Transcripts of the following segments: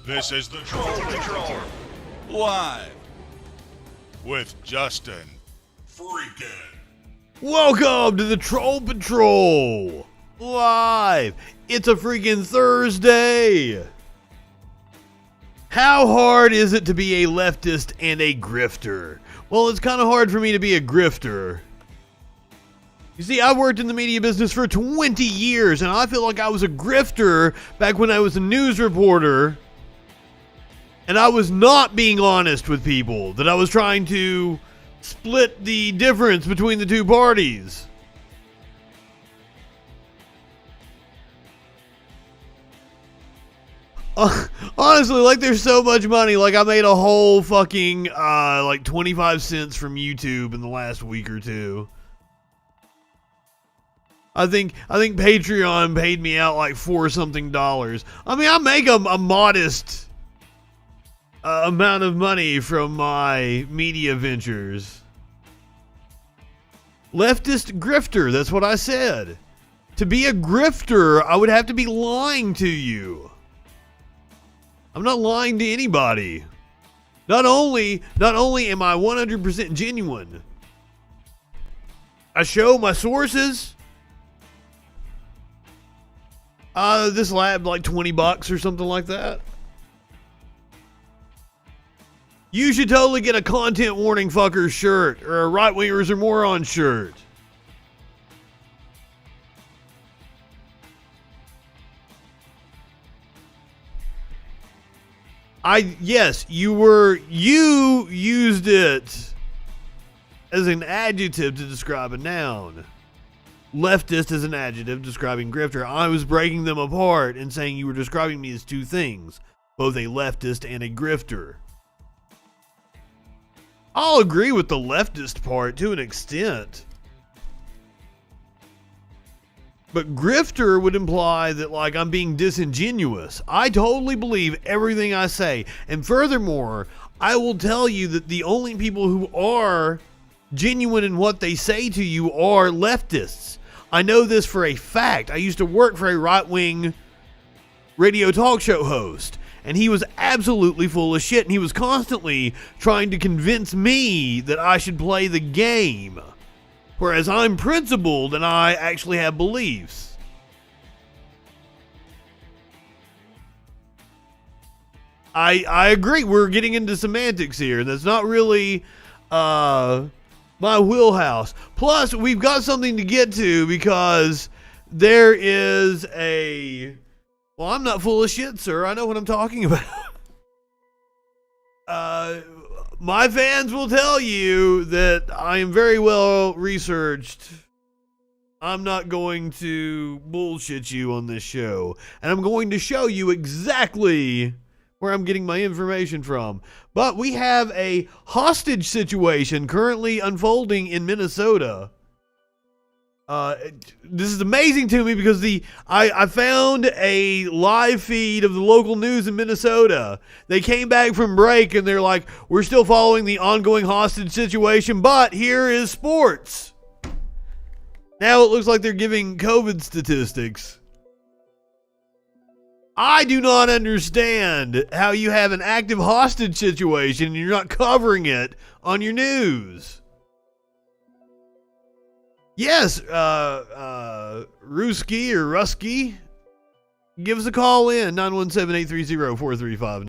This is the Troll Patrol, live with Justin FREAKIN. Welcome to the Troll Patrol, live. It's a freaking Thursday. How hard is it to be a leftist and a grifter? Well, it's kind of hard for me to be a grifter. You see, I worked in the media business for 20 years, and I feel like I was a grifter back when I was a news reporter. And I was not being honest with people, that I was trying to split the difference between the two parties. Honestly, like there's so much money. Like I made a whole fucking like 25 cents from YouTube in the last week or two. I think Patreon paid me out like $4 something. I mean, I make a modest amount of money from my media ventures. Leftist grifter, that's what I said. To be a grifter, I would have to be lying to you. I'm not lying to anybody. Not only am I 100% genuine, I show my sources. This lab like $20 or something like that. You should totally get a content warning fucker shirt or a right wingers or morons shirt. Yes, you used it as an adjective to describe a noun. Leftist is an adjective describing grifter. I was breaking them apart and saying you were describing me as two things, both a leftist and a grifter. I'll agree with the leftist part to an extent. But grifter would imply that like I'm being disingenuous. I totally believe everything I say. And furthermore, I will tell you that the only people who are genuine in what they say to you are leftists. I know this for a fact. I used to work for a right-wing radio talk show host. And he was absolutely full of shit. And he was constantly trying to convince me that I should play the game. Whereas I'm principled and I actually have beliefs. I agree. We're getting into semantics here. That's not really my wheelhouse. Plus, we've got something to get to because there is a... Well, I'm not full of shit, sir. I know what I'm talking about. My fans will tell you that I am very well researched. I'm not going to bullshit you on this show. And I'm going to show you exactly where I'm getting my information from. But we have a hostage situation currently unfolding in Minnesota. This is amazing to me because I found a live feed of the local news in Minnesota. They came back from break and they're like, we're still following the ongoing hostage situation, but here is sports. Now it looks like they're giving COVID statistics. I do not understand how you have an active hostage situation and you're not covering it on your news. Yes, Ruski or Rusky, give us a call in, 917-830-4359.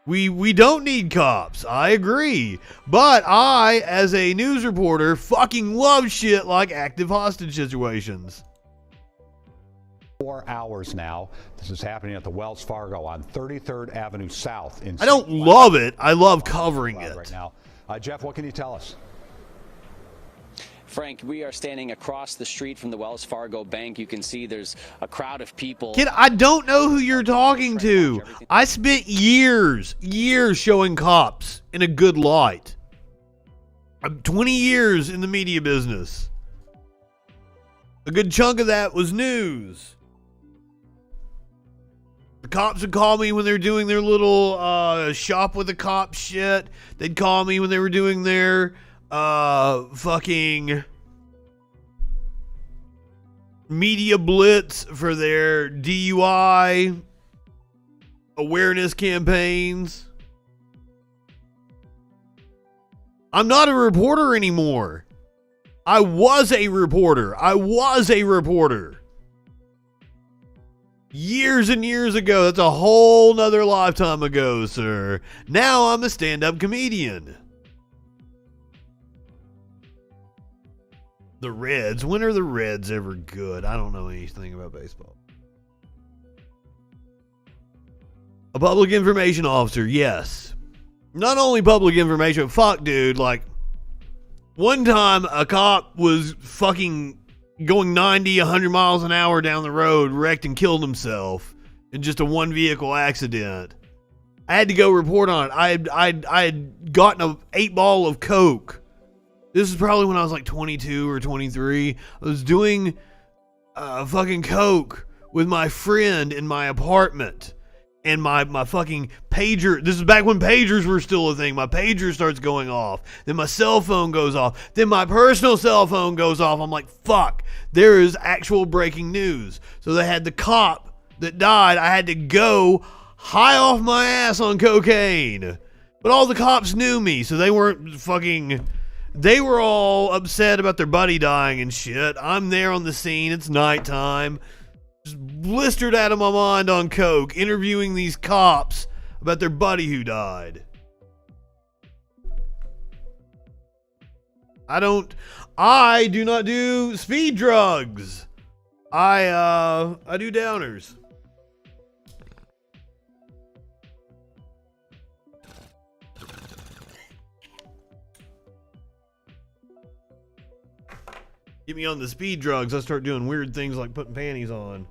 We don't need cops, I agree. But I, as a news reporter, fucking love shit like active hostage situations. 4 hours now. This is happening at the Wells Fargo on 33rd Avenue South. I don't love it, I love covering it. Right now. Jeff, what can you tell us? Frank, we are standing across the street from the Wells Fargo Bank. You can see there's a crowd of people. Kid, I don't know who you're talking to. I spent years showing cops in a good light. I'm 20 years in the media business. A good chunk of that was news. The cops would call me when they were doing their little shop with the cops shit. They'd call me when they were doing their fucking media blitz for their DUI awareness campaigns. I'm not a reporter anymore. I was a reporter. Years and years ago. That's a whole nother lifetime ago, sir. Now I'm a stand-up comedian. The Reds. When are the Reds ever good? I don't know anything about baseball. A public information officer, yes. Not only public information, fuck, dude. Like, one time a cop was fucking going 90, 100 miles an hour down the road, wrecked and killed himself in just a one vehicle accident. I had to go report on it. I had gotten a 8-ball of Coke. This is probably when I was like 22 or 23. I was doing fucking Coke with my friend in my apartment. And my fucking pager, this is back when pagers were still a thing. My pager starts going off. Then my cell phone goes off. Then my personal cell phone goes off. I'm like, fuck, there is actual breaking news. So they had the cop that died. I had to go high off my ass on cocaine. But all the cops knew me, so they weren't fucking... They were all upset about their buddy dying and shit. I'm there on the scene. It's nighttime. Just blistered out of my mind on coke, interviewing these cops about their buddy who died. I do not do speed drugs. I do downers. Get me on the speed drugs, I start doing weird things like putting panties on.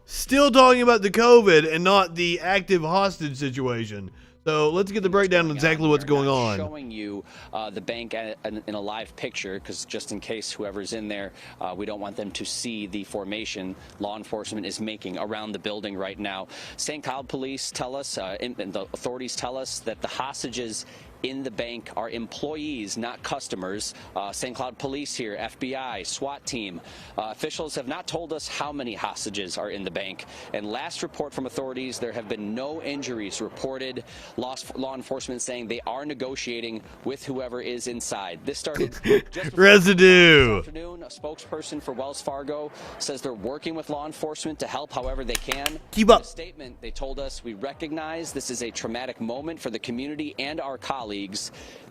Still talking about the COVID and not the active hostage situation. So let's get the breakdown on exactly what's going on. Showing you the bank in a live picture, because just in case whoever's in there, we don't want them to see the formation law enforcement is making around the building right now. St. Cloud police tell us, and the authorities tell us, that the hostages in the bank are employees, not customers. St. Cloud police here, FBI, SWAT team. Officials have not told us how many hostages are in the bank. And last report from authorities, there have been no injuries reported. Law enforcement saying they are negotiating with whoever is inside. This started just residue. This afternoon. A spokesperson for Wells Fargo says they're working with law enforcement to help however they can. Keep up. In a statement, they told us, we recognize this is a traumatic moment for the community and our colleagues.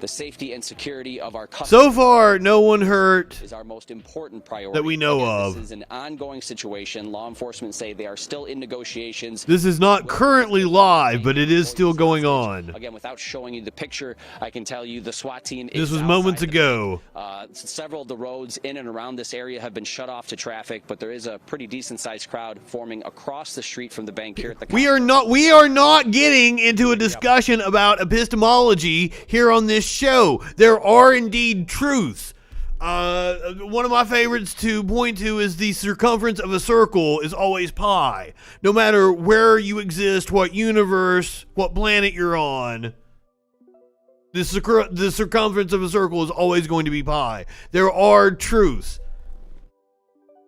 The safety and security of our customers. So far, no one hurt is our most important priority that we know of. This is an ongoing situation. Law enforcement say they are still in negotiations. This is not currently live, but it is still going on. Again, without showing you the picture, I can tell you the SWAT team is This was moments ago. Several of the roads in and around this area have been shut off to traffic, but there is a pretty decent-sized crowd forming across the street from the bank here at the. We are not getting into a discussion about epistemology here on this show. There are indeed truths. One of my favorites to point to is the circumference of a circle is always pi. No matter where you exist, what universe, what planet you're on, the circumference of a circle is always going to be pi. There are truths.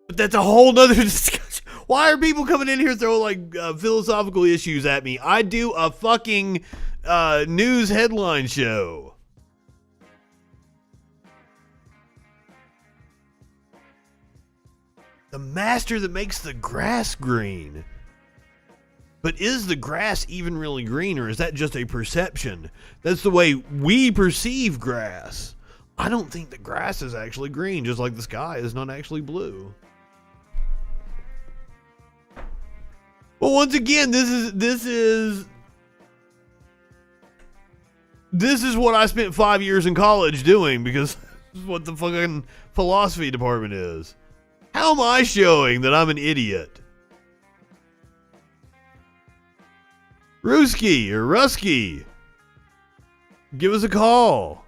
But that's a whole nother discussion. Why are people coming in here throwing like philosophical issues at me? I do a fucking news headline show. The master that makes the grass green. But is the grass even really green, or is that just a perception? That's the way we perceive grass. I don't think the grass is actually green, just like the sky is not actually blue. Well, once again, this is what I spent 5 years in college doing, because this is what the fucking philosophy department is. How am I showing that I'm an idiot? Ruski or Rusky, give us a call.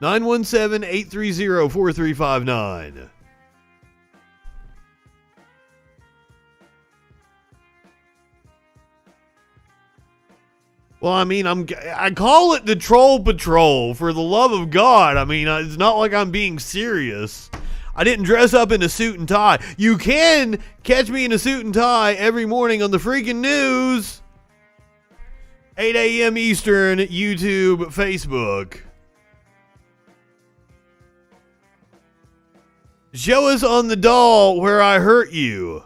917-830-4359. Well, I mean, I call it the Troll Patrol, for the love of God. I mean, it's not like I'm being serious. I didn't dress up in a suit and tie. You can catch me in a suit and tie every morning on the Freakin' News. 8 a.m. Eastern, YouTube, Facebook. Show us on the doll where I hurt you.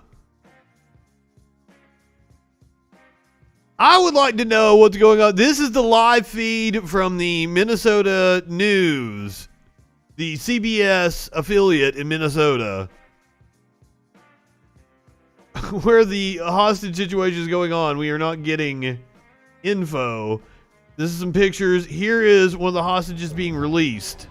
I would like to know what's going on. This is the live feed from the Minnesota News, the CBS affiliate in Minnesota, where the hostage situation is going on. We are not getting info. This is some pictures. Here is one of the hostages being released.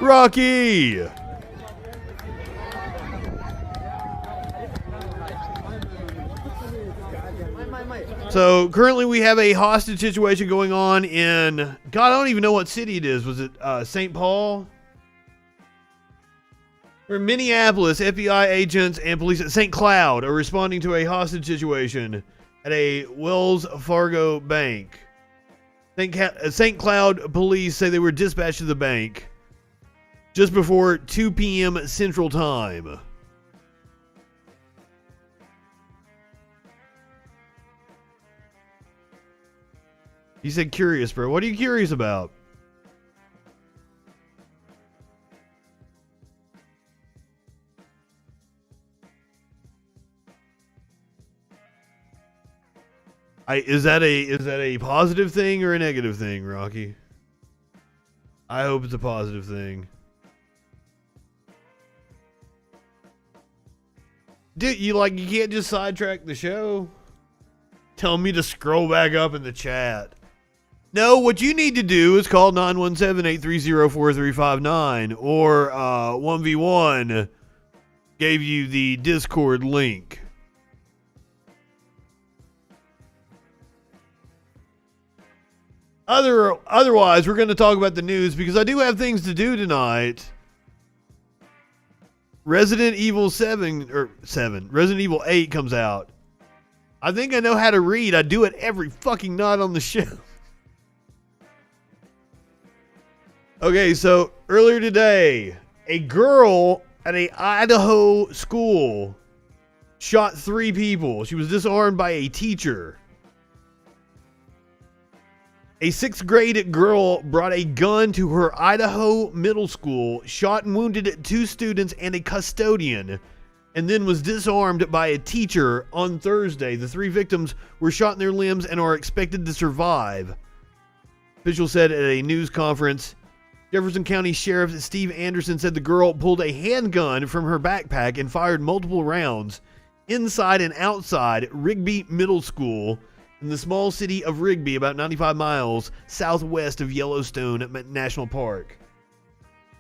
Rocky! So currently we have a hostage situation going on in, God, I don't even know what city it is. Was it St. Paul? Where Minneapolis FBI agents and police at St. Cloud are responding to a hostage situation at a Wells Fargo bank. St. Cloud police say they were dispatched to the bank just before 2 p.m. Central Time. He said curious, bro. What are you curious about? Is that a positive thing or a negative thing, Rocky? I hope it's a positive thing. Dude, you can't just sidetrack the show. Tell me to scroll back up in the chat. No, what you need to do is call 917-830-4359 or 1v1 gave you the Discord link. Otherwise, we're going to talk about the news because I do have things to do tonight. Resident Evil 7 Resident Evil 8 comes out. I think I know how to read. I do it every fucking night on the show. Okay, so earlier today, a girl at a Idaho school shot 3 people. She was disarmed by a teacher. A 6th grade girl brought a gun to her Idaho middle school, shot and wounded 2 students and a custodian, and then was disarmed by a teacher on Thursday. The 3 victims were shot in their limbs and are expected to survive. Officials said at a news conference. Jefferson County Sheriff Steve Anderson said the girl pulled a handgun from her backpack and fired multiple rounds inside and outside Rigby Middle School in the small city of Rigby, about 95 miles southwest of Yellowstone National Park.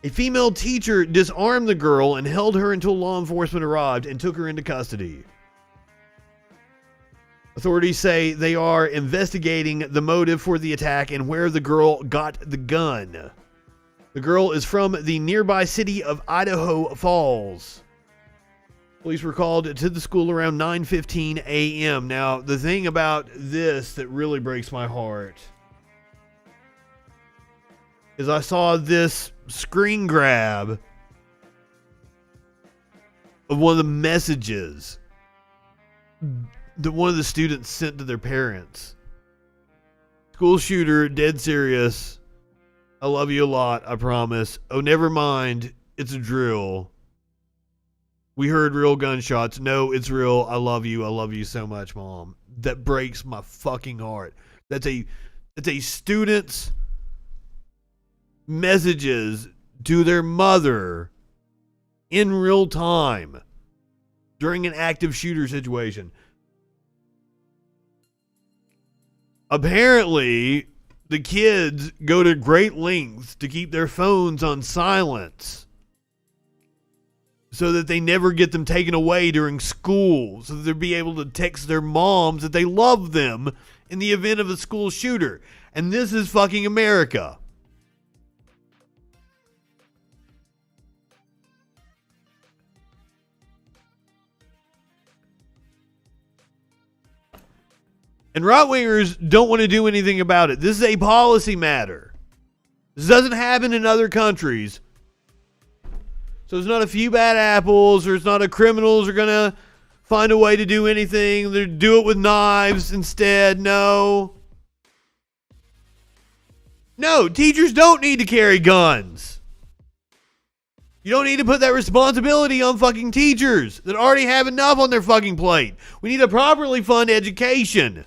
A female teacher disarmed the girl and held her until law enforcement arrived and took her into custody. Authorities say they are investigating the motive for the attack and where the girl got the gun. The girl is from the nearby city of Idaho Falls. Police were called to the school around 9:15 a.m. Now, the thing about this that really breaks my heart is I saw this screen grab of one of the messages that one of the students sent to their parents. School shooter, dead serious. I love you a lot, I promise. Oh, never mind. It's a drill. We heard real gunshots. No, it's real. I love you. I love you so much, Mom. That breaks my fucking heart. That's a student's messages to their mother in real time during an active shooter situation. Apparently, the kids go to great lengths to keep their phones on silence so that they never get them taken away during school, so that they'll be able to text their moms that they love them in the event of a school shooter. And this is fucking America. And right-wingers don't want to do anything about it. This is a policy matter. This doesn't happen in other countries. So it's not a few bad apples, or it's not a criminals are going to find a way to do anything. They do it with knives instead. No. No, teachers don't need to carry guns. You don't need to put that responsibility on fucking teachers that already have enough on their fucking plate. We need to properly fund education.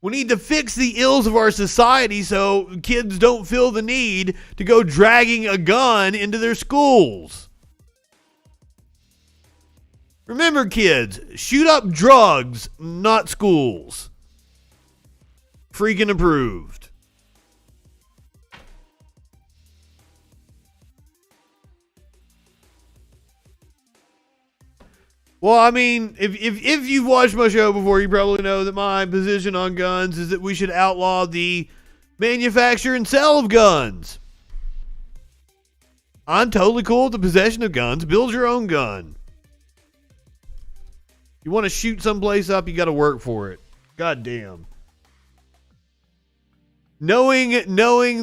We need to fix the ills of our society so kids don't feel the need to go dragging a gun into their schools. Remember, kids, shoot up drugs, not schools. Freaking approved. Well, I mean, if you've watched my show before, you probably know that my position on guns is that we should outlaw the manufacture and sale of guns. I'm totally cool with the possession of guns. Build your own gun. You want to shoot someplace up, you got to work for it. God damn. Knowing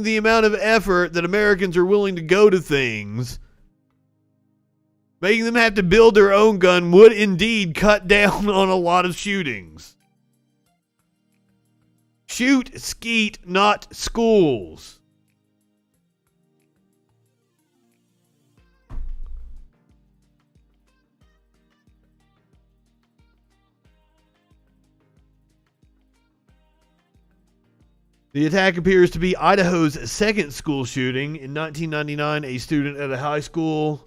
the amount of effort that Americans are willing to go to things, making them have to build their own gun would indeed cut down on a lot of shootings. Shoot, skeet, not schools. The attack appears to be Idaho's second school shooting. In 1999, a student at a high school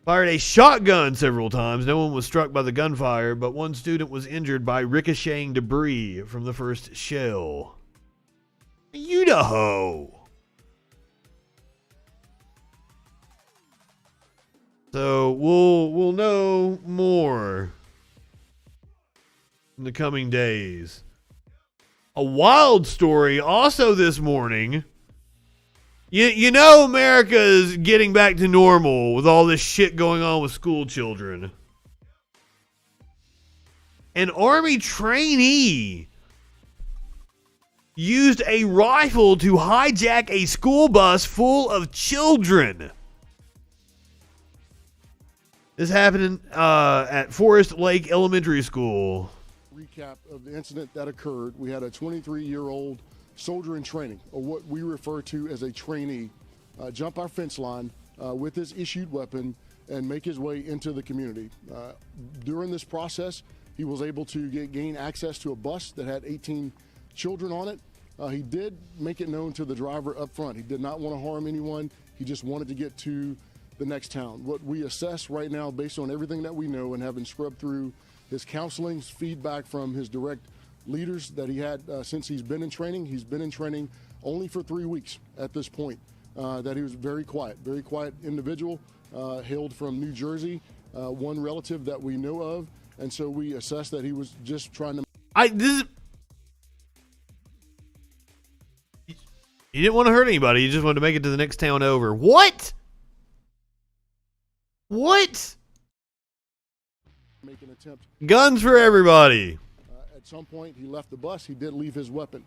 fired a shotgun several times. No one was struck by the gunfire, but one student was injured by ricocheting debris from the first shell. Idaho. So we'll know more in the coming days. A wild story also this morning. You know America is getting back to normal with all this shit going on with school children. An Army trainee used a rifle to hijack a school bus full of children. This happened at Forest Lake Elementary School. Recap of the incident that occurred. We had a 23-year-old soldier in training, or what we refer to as a trainee, jump our fence line with his issued weapon and make his way into the community. During this process, he was able to gain access to a bus that had 18 children on it. He did make it known to the driver up front. He did not want to harm anyone. He just wanted to get to the next town. What we assess right now, based on everything that we know and having scrubbed through his counseling, feedback from his direct leaders that he had since he's been in training only for 3 weeks at this point, that he was very quiet individual, hailed from New Jersey, one relative that we know of, and so we assess that he was just trying to... He didn't want to hurt anybody, he just wanted to make it to the next town over. What? Make an attempt. Guns for everybody. At some point, he left the bus. He did leave his weapon.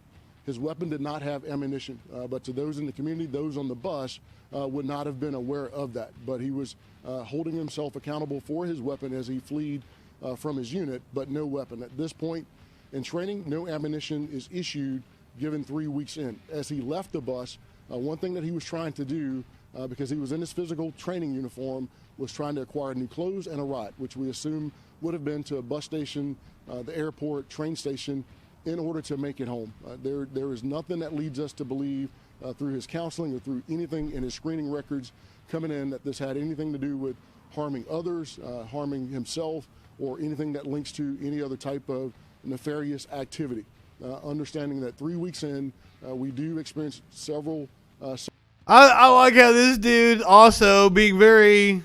His weapon did not have ammunition, but to those in the community, those on the bus would not have been aware of that. But he was holding himself accountable for his weapon as he fled from his unit, but no weapon. At this point in training, no ammunition is issued given 3 weeks in. As he left the bus, one thing that he was trying to do, because he was in his physical training uniform, was trying to acquire new clothes and a ride, which we assume would have been to a bus station, the airport, train station, in order to make it home. There is nothing that leads us to believe through his counseling or through anything in his screening records coming in that this had anything to do with harming others, harming himself, or anything that links to any other type of nefarious activity. Understanding that 3 weeks in, we do experience several... I like how this dude also being very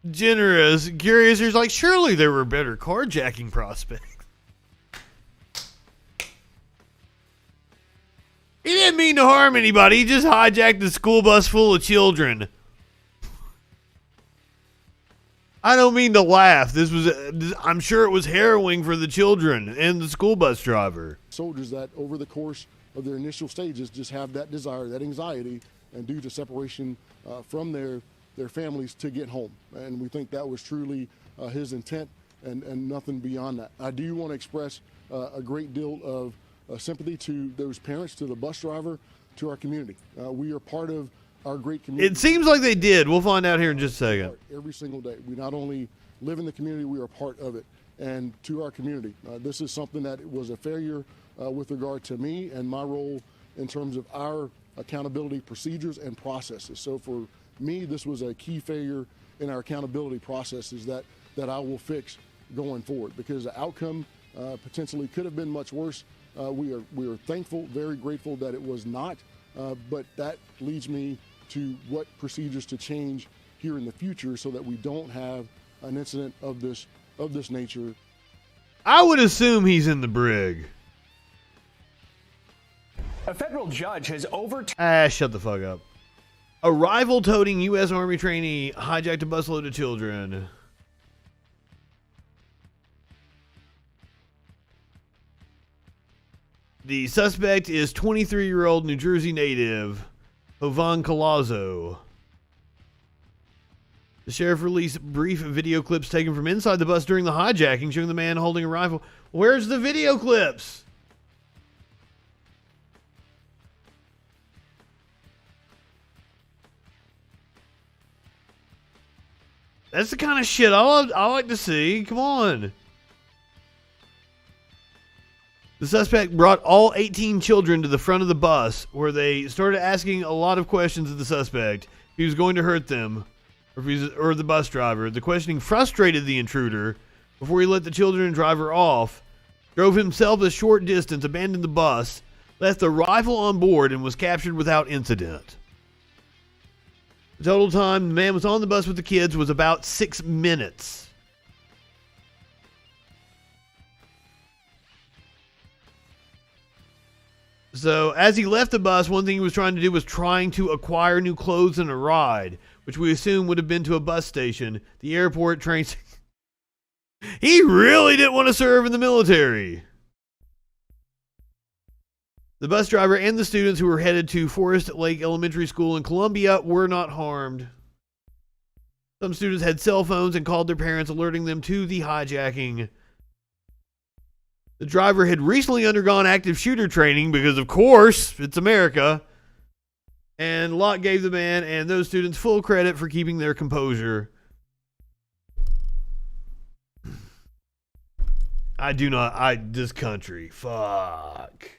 generous, curious. He's like, surely there were better carjacking prospects. He didn't mean to harm anybody. He just hijacked the school bus full of children. I don't mean to laugh. I'm sure it was harrowing for the children and the school bus driver. Soldiers that over the course of their initial stages just have that desire, that anxiety, and due to separation from their families to get home. And we think that was truly his intent and nothing beyond that. I do want to express a great deal of sympathy to those parents, to the bus driver, to our community. We are part of our great community. It seems like they did. We'll find out here in just a second. Every single day. We not only live in the community, we are part of it. And to our community, this is something that was a failure with regard to me and my role in terms of our accountability procedures and processes. So for me, this was a key failure in our accountability processes that I will fix going forward, because the outcome potentially could have been much worse. We are thankful, very grateful that it was not, but that leads me to what procedures to change here in the future so that we don't have an incident of this nature. I would assume he's in the brig. A federal judge has overturned. Shut the fuck up. A rifle-toting U.S. Army trainee hijacked a busload of children. The suspect is 23-year-old New Jersey native Jovan Colazo. The sheriff released brief video clips taken from inside the bus during the hijacking, showing the man holding a rifle. Where's the video clips? That's the kind of shit I like to see. Come on. The suspect brought all 18 children to the front of the bus, where they started asking a lot of questions of the suspect. If he was going to hurt them, or the bus driver. The questioning frustrated the intruder before he let the children and driver off, drove himself a short distance, abandoned the bus, left the rifle on board, and was captured without incident. The total time the man was on the bus with the kids was about 6 minutes. So, as he left the bus, one thing he was trying to do was trying to acquire new clothes and a ride, which we assume would have been to a bus station, the airport, train. He really didn't want to serve in the military. The bus driver and the students who were headed to Forest Lake Elementary School in Columbia were not harmed. Some students had cell phones and called their parents, alerting them to the hijacking. The driver had recently undergone active shooter training because, of course, it's America. And Locke gave the man and those students full credit for keeping their composure. This country, fuck.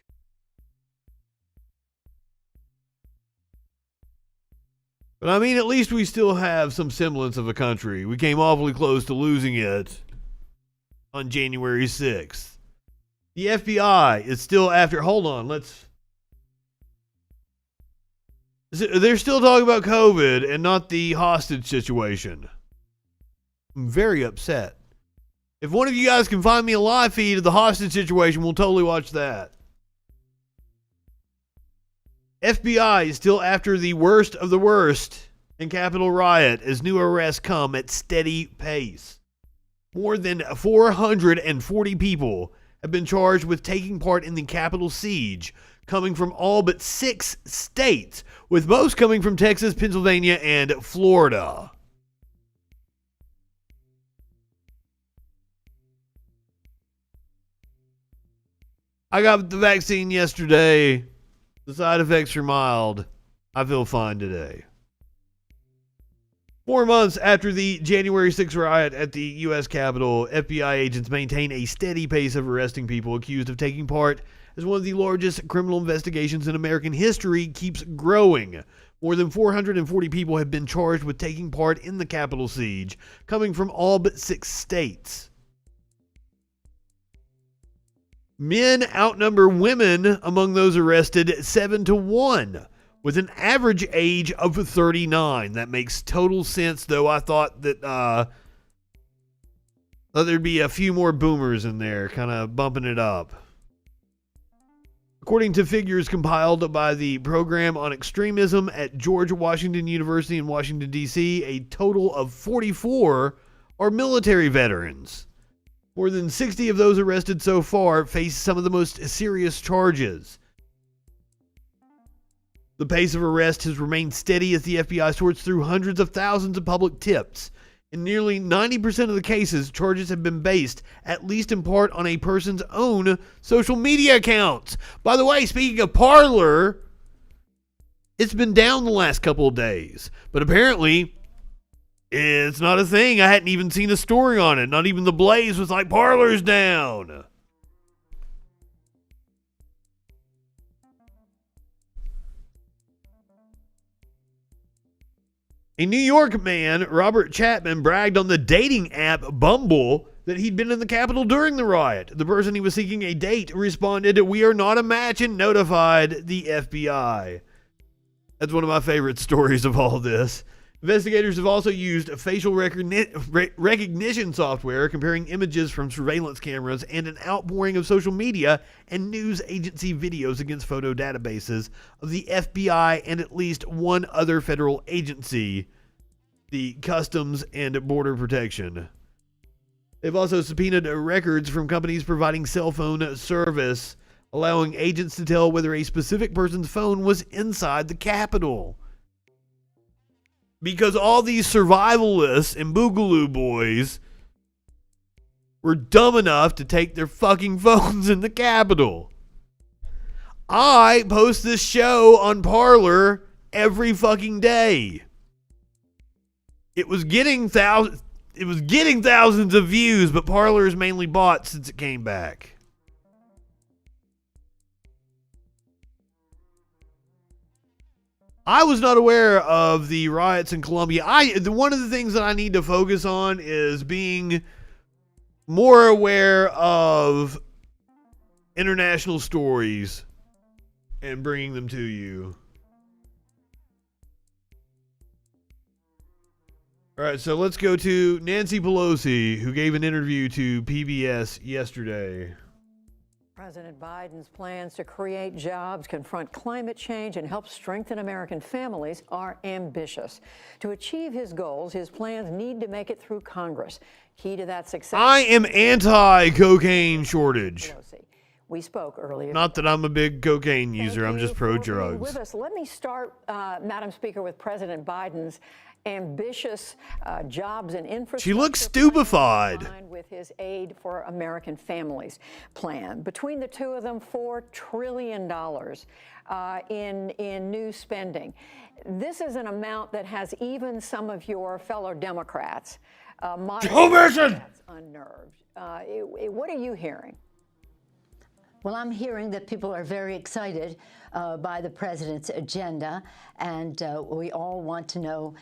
But I mean, at least we still have some semblance of a country. We came awfully close to losing it on January 6th. The FBI is still after. Hold on, they're still talking about COVID and not the hostage situation. I'm very upset. If one of you guys can find me a live feed of the hostage situation, we'll totally watch that. FBI is still after the worst of the worst in Capitol riot as new arrests come at steady pace. More than 440 people have been charged with taking part in the Capitol siege, coming from all but 6 states, with most coming from Texas, Pennsylvania, and Florida. I got the vaccine yesterday. The side effects are mild. I feel fine today. 4 months after the January 6th riot at the U.S. Capitol, FBI agents maintain a steady pace of arresting people accused of taking part as one of the largest criminal investigations in American history keeps growing. More than 440 people have been charged with taking part in the Capitol siege, coming from all but 6 states. Men outnumber women among those arrested 7-1, with an average age of 39. That makes total sense, though I thought that there'd be a few more boomers in there, kind of bumping it up. According to figures compiled by the Program on Extremism at George Washington University in Washington, D.C., a total of 44 are military veterans. More than 60 of those arrested so far face some of the most serious charges. The pace of arrest has remained steady as the FBI sorts through hundreds of thousands of public tips. In nearly 90% of the cases, charges have been based, at least in part, on a person's own social media accounts. By the way, speaking of Parler, it's been down the last couple of days. But apparently, it's not a thing. I hadn't even seen a story on it. Not even the Blaze was like, Parler's down. A New York man, Robert Chapman, bragged on the dating app Bumble that he'd been in the Capitol during the riot. The person he was seeking a date responded, "We are not a match," and notified the FBI. That's one of my favorite stories of all this. Investigators have also used facial recognition software comparing images from surveillance cameras and an outpouring of social media and news agency videos against photo databases of the FBI and at least one other federal agency, the Customs and Border Protection. They've also subpoenaed records from companies providing cell phone service, allowing agents to tell whether a specific person's phone was inside the Capitol. Because all these survivalists and boogaloo boys were dumb enough to take their fucking phones in the Capitol. I post this show on Parler every fucking day. It was getting thousands of views, but Parler is mainly bought since it came back. I was not aware of the riots in Colombia. One of the things that I need to focus on is being more aware of international stories and bringing them to you. All right, so let's go to Nancy Pelosi, who gave an interview to PBS yesterday. President Biden's plans to create jobs, confront climate change, and help strengthen American families are ambitious. To achieve his goals, his plans need to make it through Congress. Key to that success. I am anti-cocaine shortage. Pelosi. We spoke earlier. Not that I'm a big cocaine user. I'm just pro-drugs. With us, let me start, Madam Speaker, with President Biden's ambitious jobs and infrastructure. She looks stupefied. With his Aid for American Families plan. Between the two of them, $4 trillion in new spending. This is an amount that has even some of your fellow Democrats unnerved. What are you hearing? Well, I'm hearing that people are very excited by the president's agenda, and we all want to know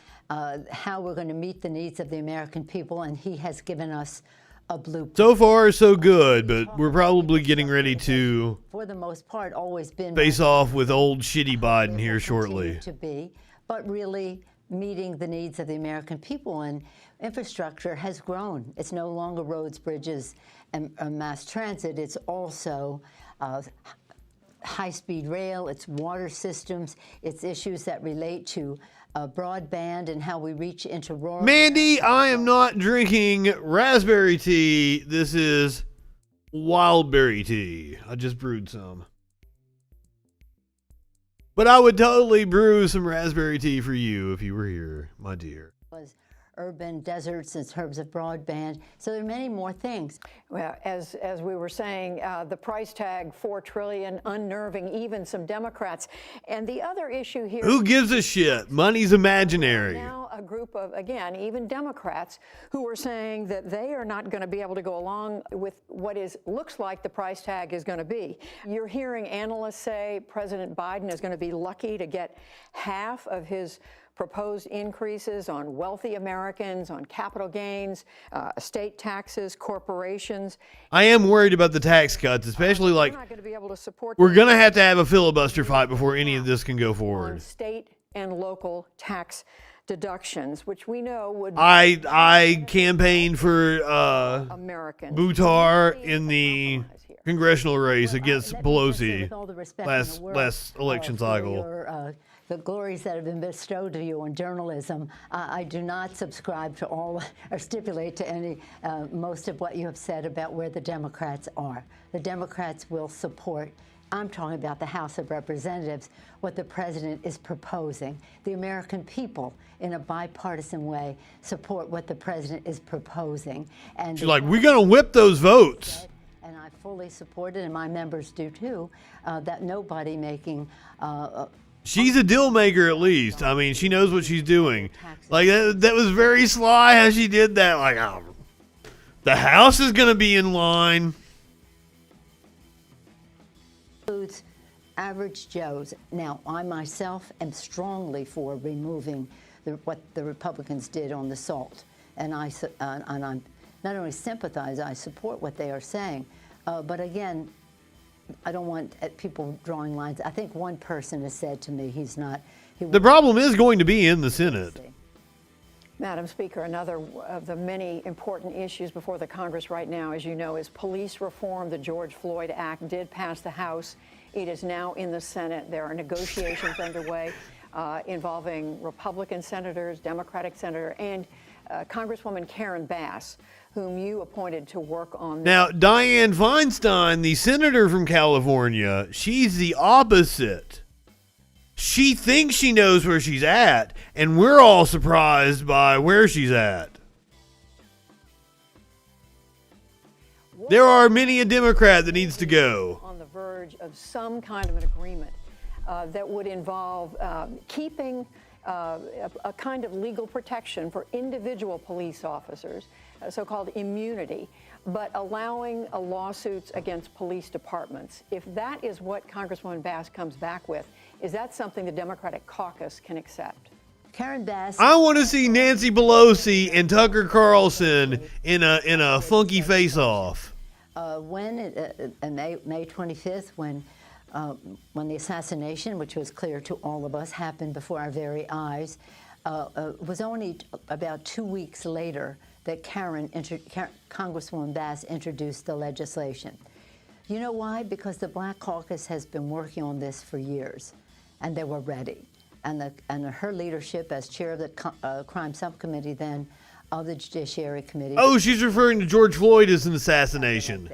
how we're going to meet the needs of the American people, and he has given us a blueprint. So far, so good, but we're probably getting ready to, for the most part, always been face off with old shitty Biden here shortly. To be, but really meeting the needs of the American people, and infrastructure has grown. It's no longer roads, bridges, and mass transit. It's also high-speed rail, it's water systems, it's issues that relate to broadband and how we reach into rural. Mandy, I am not drinking raspberry tea. This is wildberry tea. I just brewed some. But I would totally brew some raspberry tea for you if you were here, my dear. Urban deserts in terms of broadband. So there are many more things. Well, as we were saying, the price tag, $4 trillion, unnerving even some Democrats. And the other issue here. Who gives a shit? Money's imaginary. Now a group of, again, even Democrats who are saying that they are not going to be able to go along with what looks like the price tag is going to be. You're hearing analysts say President Biden is going to be lucky to get half of his proposed increases on wealthy Americans, on capital gains, estate taxes, corporations. I am worried about the tax cuts, especially like we're not going to be able to support. We're going to have a filibuster fight before any of this can go forward. On state and local tax deductions, which we know would. I campaigned for Americans. Buttar in the congressional race against Pelosi last election cycle. the glories that have been bestowed to you on journalism. I do not subscribe to all or stipulate to any, most of what you have said about where the Democrats are. The Democrats will support, I'm talking about the House of Representatives, what the president is proposing. The American people, in a bipartisan way, support what the president is proposing. And she's like, we're going to whip those votes. And I fully support it, and my members do too, that nobody making she's a deal maker, at least. I mean, she knows what she's doing. Like, that was very sly how she did that. Like, oh, the House is going to be in line. Includes average Joes. Now, I myself am strongly for removing what the Republicans did on the SALT. And I'm not only sympathize, I support what they are saying. But again, I don't want people drawing lines. I think one person has said to me he's not. The problem is going to be in the Senate. Madam Speaker, another of the many important issues before the Congress right now, as you know, is police reform. The George Floyd Act did pass the House. It is now in the Senate. There are negotiations underway involving Republican senators, Democratic senator, and Congresswoman Karen Bass, whom you appointed to work on. Now, Dianne Feinstein, the senator from California, she's the opposite. She thinks she knows where she's at, and we're all surprised by where she's at. There are many a Democrat that needs to go. On the verge of some kind of an agreement that would involve keeping a kind of legal protection for individual police officers, so-called immunity, but allowing lawsuits against police departments. If that is what Congresswoman Bass comes back with, is that something the Democratic caucus can accept? Karen Bass. I want to see Nancy Pelosi and Tucker Carlson in a funky face-off. When May 25th, when the assassination, which was clear to all of us, happened before our very eyes, was only about 2 weeks later that Congresswoman Bass introduced the legislation. You know why? Because the Black Caucus has been working on this for years, and they were ready. And her leadership as chair of the crime subcommittee then of the Judiciary Committee. Oh, she's referring to George Floyd as an assassination.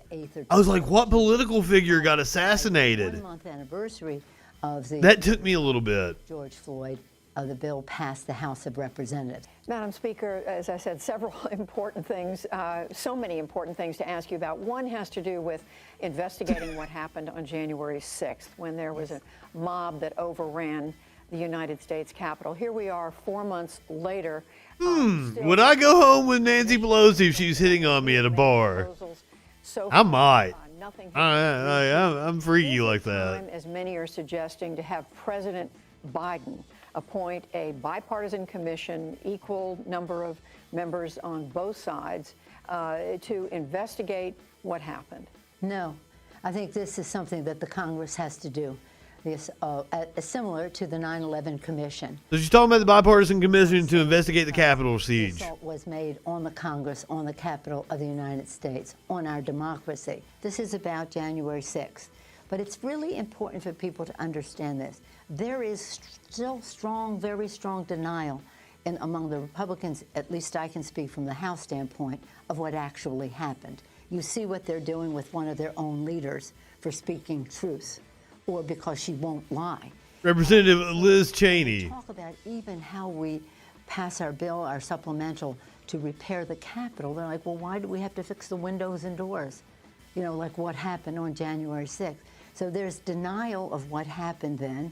I was like, what political figure got assassinated? 1 month anniversary of the That took me a little bit. George Floyd. The bill passed the House of Representatives. Madam Speaker, as I said, several important things, so many important things to ask you about. One has to do with investigating what happened on January 6th when there was a mob that overran the United States Capitol. Here we are 4 months later. Would I go home with Nancy Pelosi if she's hitting on me at a bar? I might. I'm freaky like that. As many are suggesting, to have President Biden appoint a bipartisan commission, equal number of members on both sides, to investigate what happened. No, I think this is something that the Congress has to do. This, similar to the 9/11 Commission. So she's talking about the bipartisan commission to investigate the Capitol siege. The assault was made on the Congress, on the Capitol of the United States, on our democracy. This is about January 6th. But it's really important for people to understand this. There is still strong, very strong denial among the Republicans, at least I can speak from the House standpoint, of what actually happened. You see what they're doing with one of their own leaders for speaking truth, or because she won't lie. Representative Liz Cheney. Talk about even how we pass our bill, our supplemental, to repair the Capitol. They're like, well, why do we have to fix the windows and doors? You know, like what happened on January 6th. So there's denial of what happened then,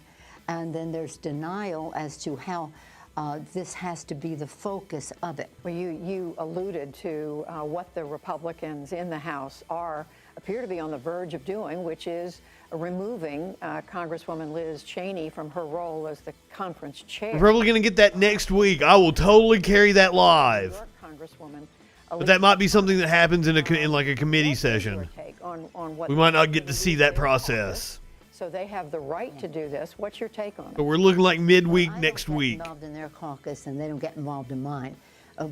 and then there's denial as to how this has to be the focus of it. Well, you alluded to what the Republicans in the House appear to be on the verge of doing, which is removing Congresswoman Liz Cheney from her role as the conference chair. We're probably going to get that next week. I will totally carry that live. Congresswoman, but that might be something that happens in like a committee session. We might not get to see that process. So they have the right to do this. What's your take on it? But we're looking like midweek next week. I don't get involved in their caucus, and they don't get involved in mine.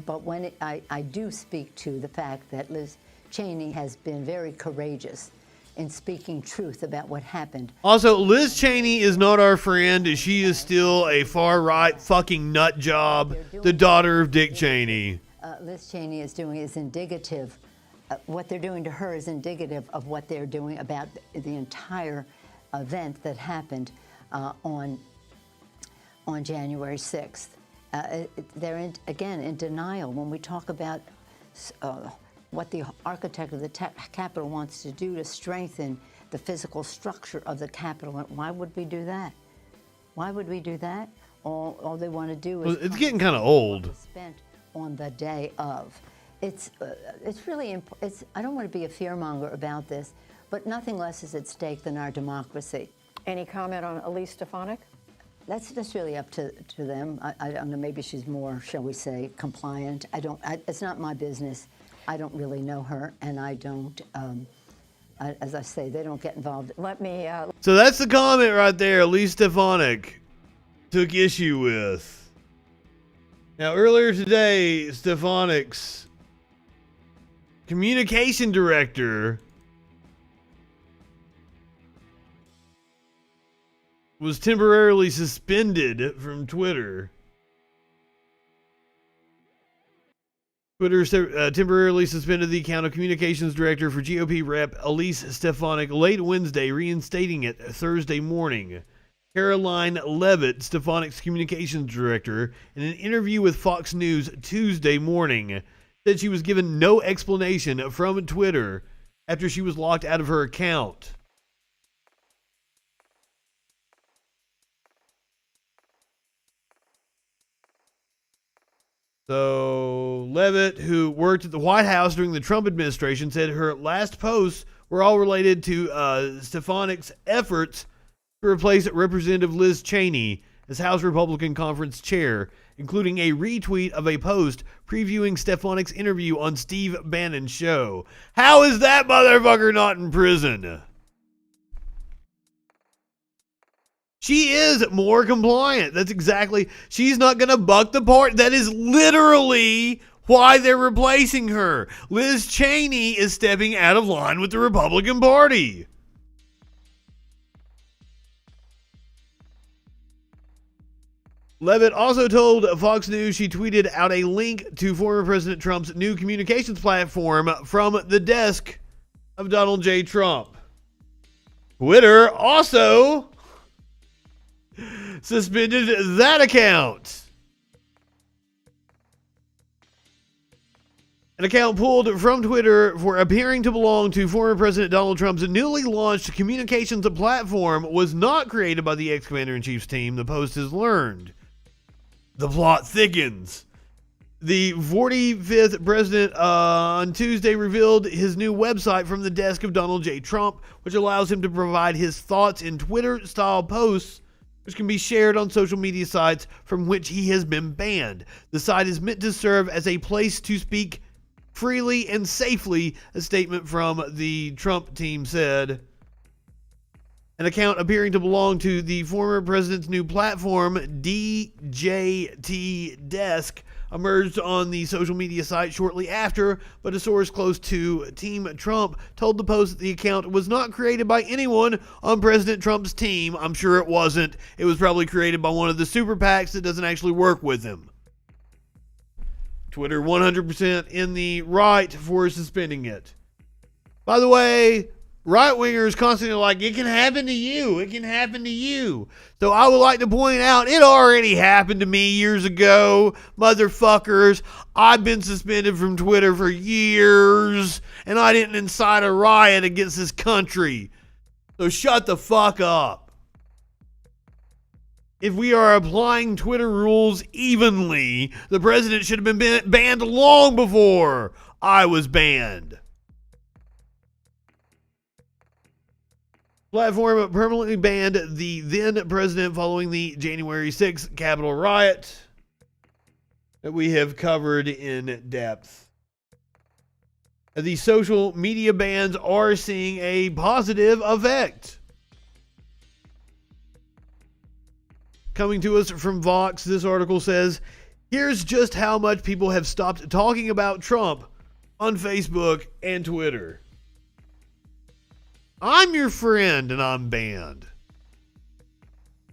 But when I do speak to the fact that Liz Cheney has been very courageous in speaking truth about what happened. Also, Liz Cheney is not our friend. She is still a far-right fucking nut job, the daughter of Dick Cheney. Liz Cheney is doing is indicative. What they're doing to her is indicative of what they're doing about the entire event that happened on January 6th. They're, again, in denial when we talk about what the architect of the Capitol wants to do to strengthen the physical structure of the Capitol. Why would we do that? Why would we do that? All they want to do is... Well, it's getting kind of old. ...spent on the day of. It's really important. I don't want to be a fearmonger about this, but nothing less is at stake than our democracy. Any comment on Elise Stefanik? That's really up to them. I don't know, maybe she's more, shall we say, compliant. It's not my business. I don't really know her, and I don't, as I say, they don't get involved. Let me... So that's the comment right there Elise Stefanik took issue with. Now, earlier today, Stefanik's communication director was temporarily suspended from Twitter. Twitter temporarily suspended the account of communications director for GOP rep Elise Stefanik late Wednesday, reinstating it Thursday morning. Caroline Levitt, Stefanik's communications director, in an interview with Fox News Tuesday morning, said she was given no explanation from Twitter after she was locked out of her account. So, Levitt, who worked at the White House during the Trump administration, said her last posts were all related to Stefanik's efforts to replace Representative Liz Cheney as House Republican Conference chair, including a retweet of a post previewing Stefanik's interview on Steve Bannon's show. How is that motherfucker not in prison? She is more compliant. That's exactly. She's not going to buck the party. That is literally why they're replacing her. Liz Cheney is stepping out of line with the Republican Party. Levitt also told Fox News she tweeted out a link to former President Trump's new communications platform from the desk of Donald J. Trump. Twitter also suspended that account. An account pulled from Twitter for appearing to belong to former President Donald Trump's newly launched communications platform was not created by the ex-commander-in-chief's team, the Post has learned. The plot thickens. The 45th president on Tuesday revealed his new website from the desk of Donald J. Trump, which allows him to provide his thoughts in Twitter-style posts, which can be shared on social media sites from which he has been banned. The site is meant to serve as a place to speak freely and safely, a statement from the Trump team said. An account appearing to belong to the former president's new platform, DJT Desk, emerged on the social media site shortly after, but a source close to Team Trump told the Post that the account was not created by anyone on President Trump's team. I'm sure it wasn't. It was probably created by one of the super PACs that doesn't actually work with him. Twitter 100% in the right for suspending it. By the way, right-wingers constantly like, it can happen to you. It can happen to you. So I would like to point out, it already happened to me years ago, motherfuckers. I've been suspended from Twitter for years, and I didn't incite a riot against this country. So shut the fuck up. If we are applying Twitter rules evenly, the president should have been banned long before I was banned. Platform permanently banned the then president following the January 6th Capitol riot that we have covered in depth. The social media bans are seeing a positive effect. Coming to us from Vox, this article says, here's just how much people have stopped talking about Trump on Facebook and Twitter. I'm your friend and I'm banned.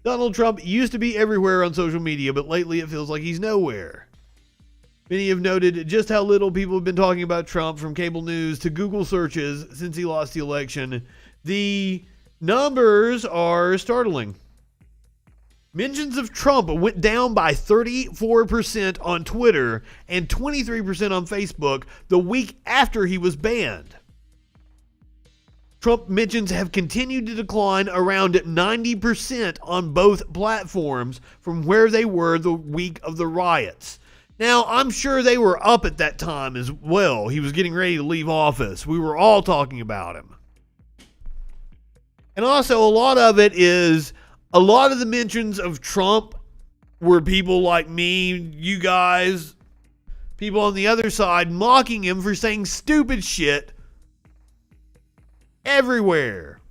Donald Trump used to be everywhere on social media, but lately it feels like he's nowhere. Many have noted just how little people have been talking about Trump, from cable news to Google searches, since he lost the election. The numbers are startling. Mentions of Trump went down by 34% on Twitter and 23% on Facebook the week after he was banned. Trump mentions have continued to decline around 90% on both platforms from where they were the week of the riots. Now, I'm sure they were up at that time as well. He was getting ready to leave office. We were all talking about him. And also, a lot of it is, a lot of the mentions of Trump were people like me, you guys, people on the other side mocking him for saying stupid shit everywhere.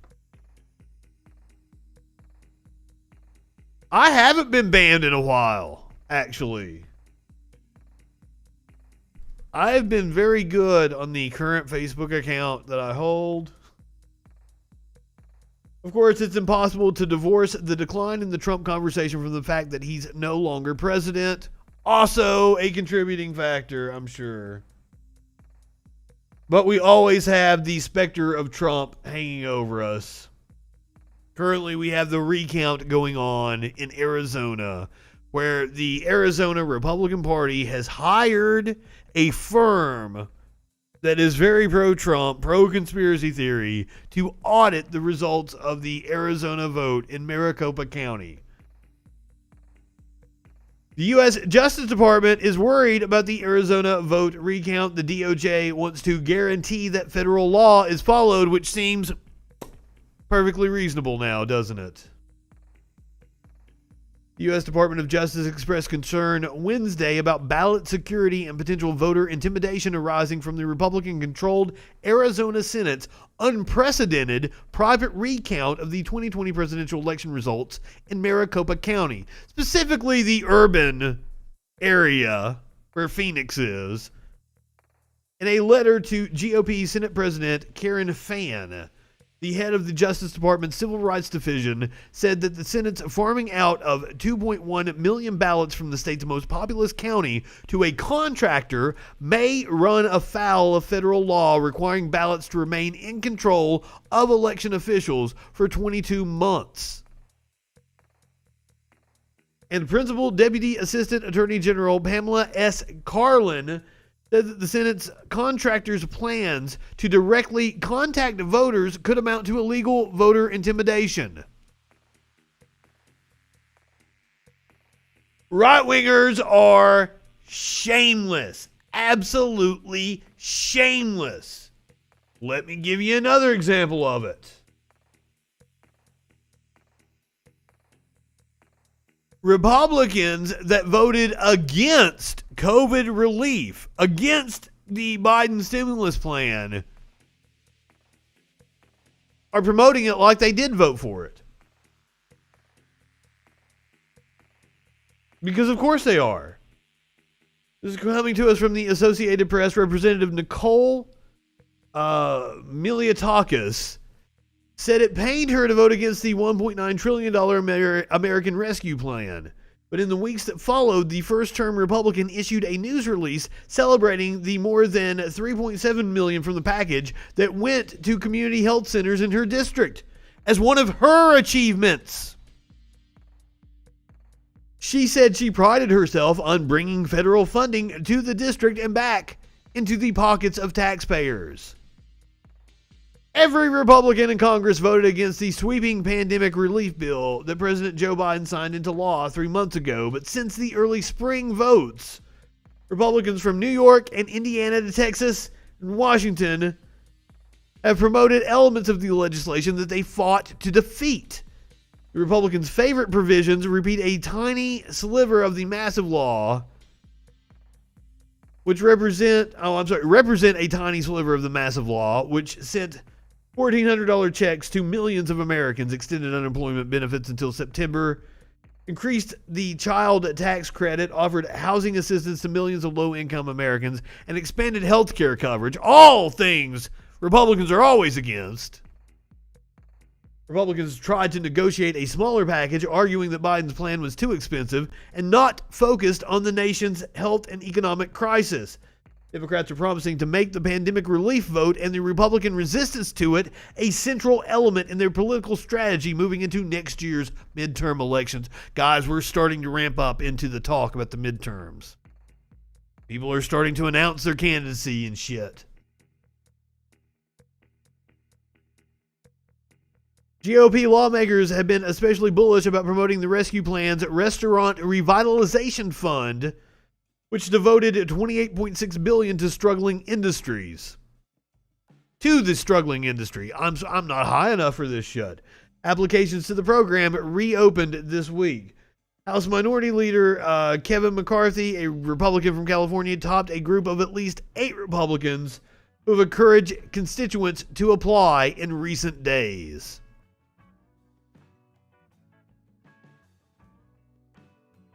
I haven't been banned in a while, actually. I have been very good on the current Facebook account that I hold. Of course, it's impossible to divorce the decline in the Trump conversation from the fact that he's no longer president. Also a contributing factor, I'm sure. But we always have the specter of Trump hanging over us. Currently, we have the recount going on in Arizona, where the Arizona Republican Party has hired a firm that is very pro-Trump, pro-conspiracy theory, to audit the results of the Arizona vote in Maricopa County. The U.S. Justice Department is worried about the Arizona vote recount. The DOJ wants to guarantee that federal law is followed, which seems perfectly reasonable now, doesn't it? The U.S. Department of Justice expressed concern Wednesday about ballot security and potential voter intimidation arising from the Republican-controlled Arizona Senate's unprecedented private recount of the 2020 presidential election results in Maricopa County, specifically the urban area where Phoenix is. In a letter to GOP Senate President Karen Fann, the head of the Justice Department's Civil Rights Division said that the Senate's farming out of 2.1 million ballots from the state's most populous county to a contractor may run afoul of federal law requiring ballots to remain in control of election officials for 22 months. And Principal Deputy Assistant Attorney General Pamela S. Carlin said that the Senate's contractors' plans to directly contact voters could amount to illegal voter intimidation. Right-wingers are shameless. Absolutely shameless. Let me give you another example of it. Republicans that voted against COVID relief, against the Biden stimulus plan, are promoting it like they did vote for it. Because of course they are. This is coming to us from the Associated Press. Representative Nicole Miliatakis said it pained her to vote against the $1.9 trillion American Rescue Plan. But in the weeks that followed, the first-term Republican issued a news release celebrating the more than $3.7 million from the package that went to community health centers in her district as one of her achievements. She said she prided herself on bringing federal funding to the district and back into the pockets of taxpayers. Every Republican in Congress voted against the sweeping pandemic relief bill that President Joe Biden signed into law 3 months ago. But since the early spring votes, Republicans from New York and Indiana to Texas and Washington have promoted elements of the legislation that they fought to defeat. The Republicans' favorite provisions repeat a tiny sliver of the massive law, which represent a tiny sliver of the massive law, which sent $1,400 checks to millions of Americans, extended unemployment benefits until September, increased the child tax credit, offered housing assistance to millions of low-income Americans, and expanded health care coverage. All things Republicans are always against. Republicans tried to negotiate a smaller package, arguing that Biden's plan was too expensive and not focused on the nation's health and economic crisis. Democrats are promising to make the pandemic relief vote and the Republican resistance to it a central element in their political strategy moving into next year's midterm elections. Guys, we're starting to ramp up into the talk about the midterms. People are starting to announce their candidacy and shit. GOP lawmakers have been especially bullish about promoting the Rescue Plan's Restaurant Revitalization Fund, which devoted $28.6 billion to struggling industries. To the struggling industry. I'm not high enough for this shit. Applications to the program reopened this week. House Minority Leader Kevin McCarthy, a Republican from California, topped a group of at least 8 Republicans who have encouraged constituents to apply in recent days.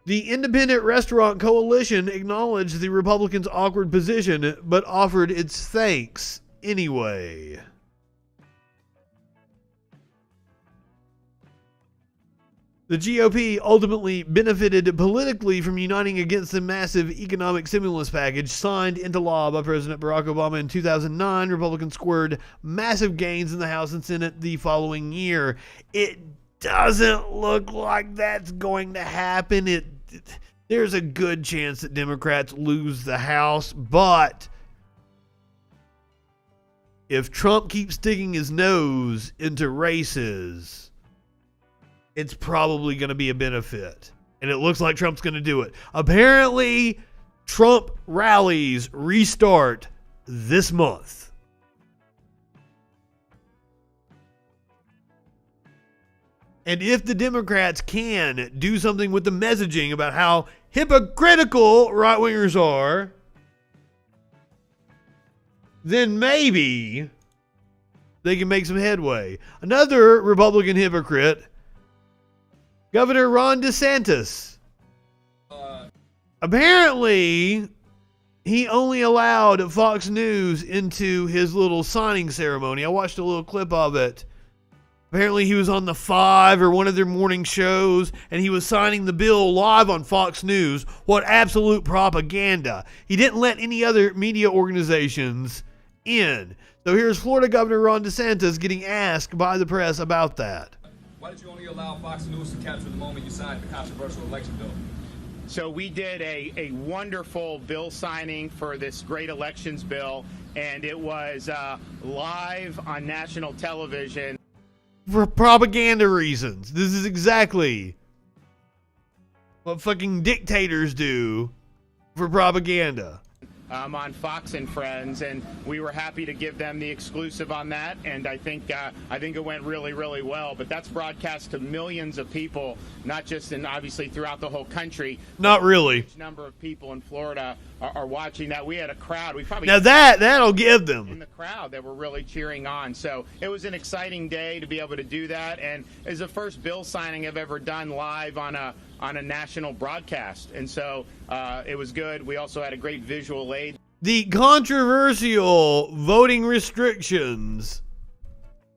The Independent Restaurant Coalition acknowledged the Republicans' awkward position, but offered its thanks anyway. The GOP ultimately benefited politically from uniting against the massive economic stimulus package signed into law by President Barack Obama in 2009. Republicans scored massive gains in the House and Senate the following year. It doesn't look like that's going to happen. There's a good chance that Democrats lose the House, but if Trump keeps sticking his nose into races, it's probably going to be a benefit. And it looks like Trump's going to do it. Apparently, Trump rallies restart this month. And if the Democrats can do something with the messaging about how hypocritical right-wingers are, then maybe they can make some headway. Another Republican hypocrite, Governor Ron DeSantis. Apparently, he only allowed Fox News into his little signing ceremony. I watched a little clip of it. Apparently he was on the 5 or one of their morning shows, and he was signing the bill live on Fox News. What absolute propaganda. He didn't let any other media organizations in. So here's Florida Governor Ron DeSantis getting asked by the press about that. Why did you only allow Fox News to capture the moment you signed the controversial election bill? So we did a wonderful bill signing for this great elections bill, and it was live on national television. For propaganda reasons. This is exactly what fucking dictators do for propaganda. On Fox and Friends, and we were happy to give them the exclusive on that, and I think it went really, really well. But that's broadcast to millions of people, not just in obviously throughout the whole country. Not really. A huge number of people in Florida are watching that. We had a crowd. We probably now that'll give them in the crowd that were really cheering on. So it was an exciting day to be able to do that, and it's the first bill signing I've ever done live on a national broadcast, and so it was good. We also had a great visual aid. The controversial voting restrictions.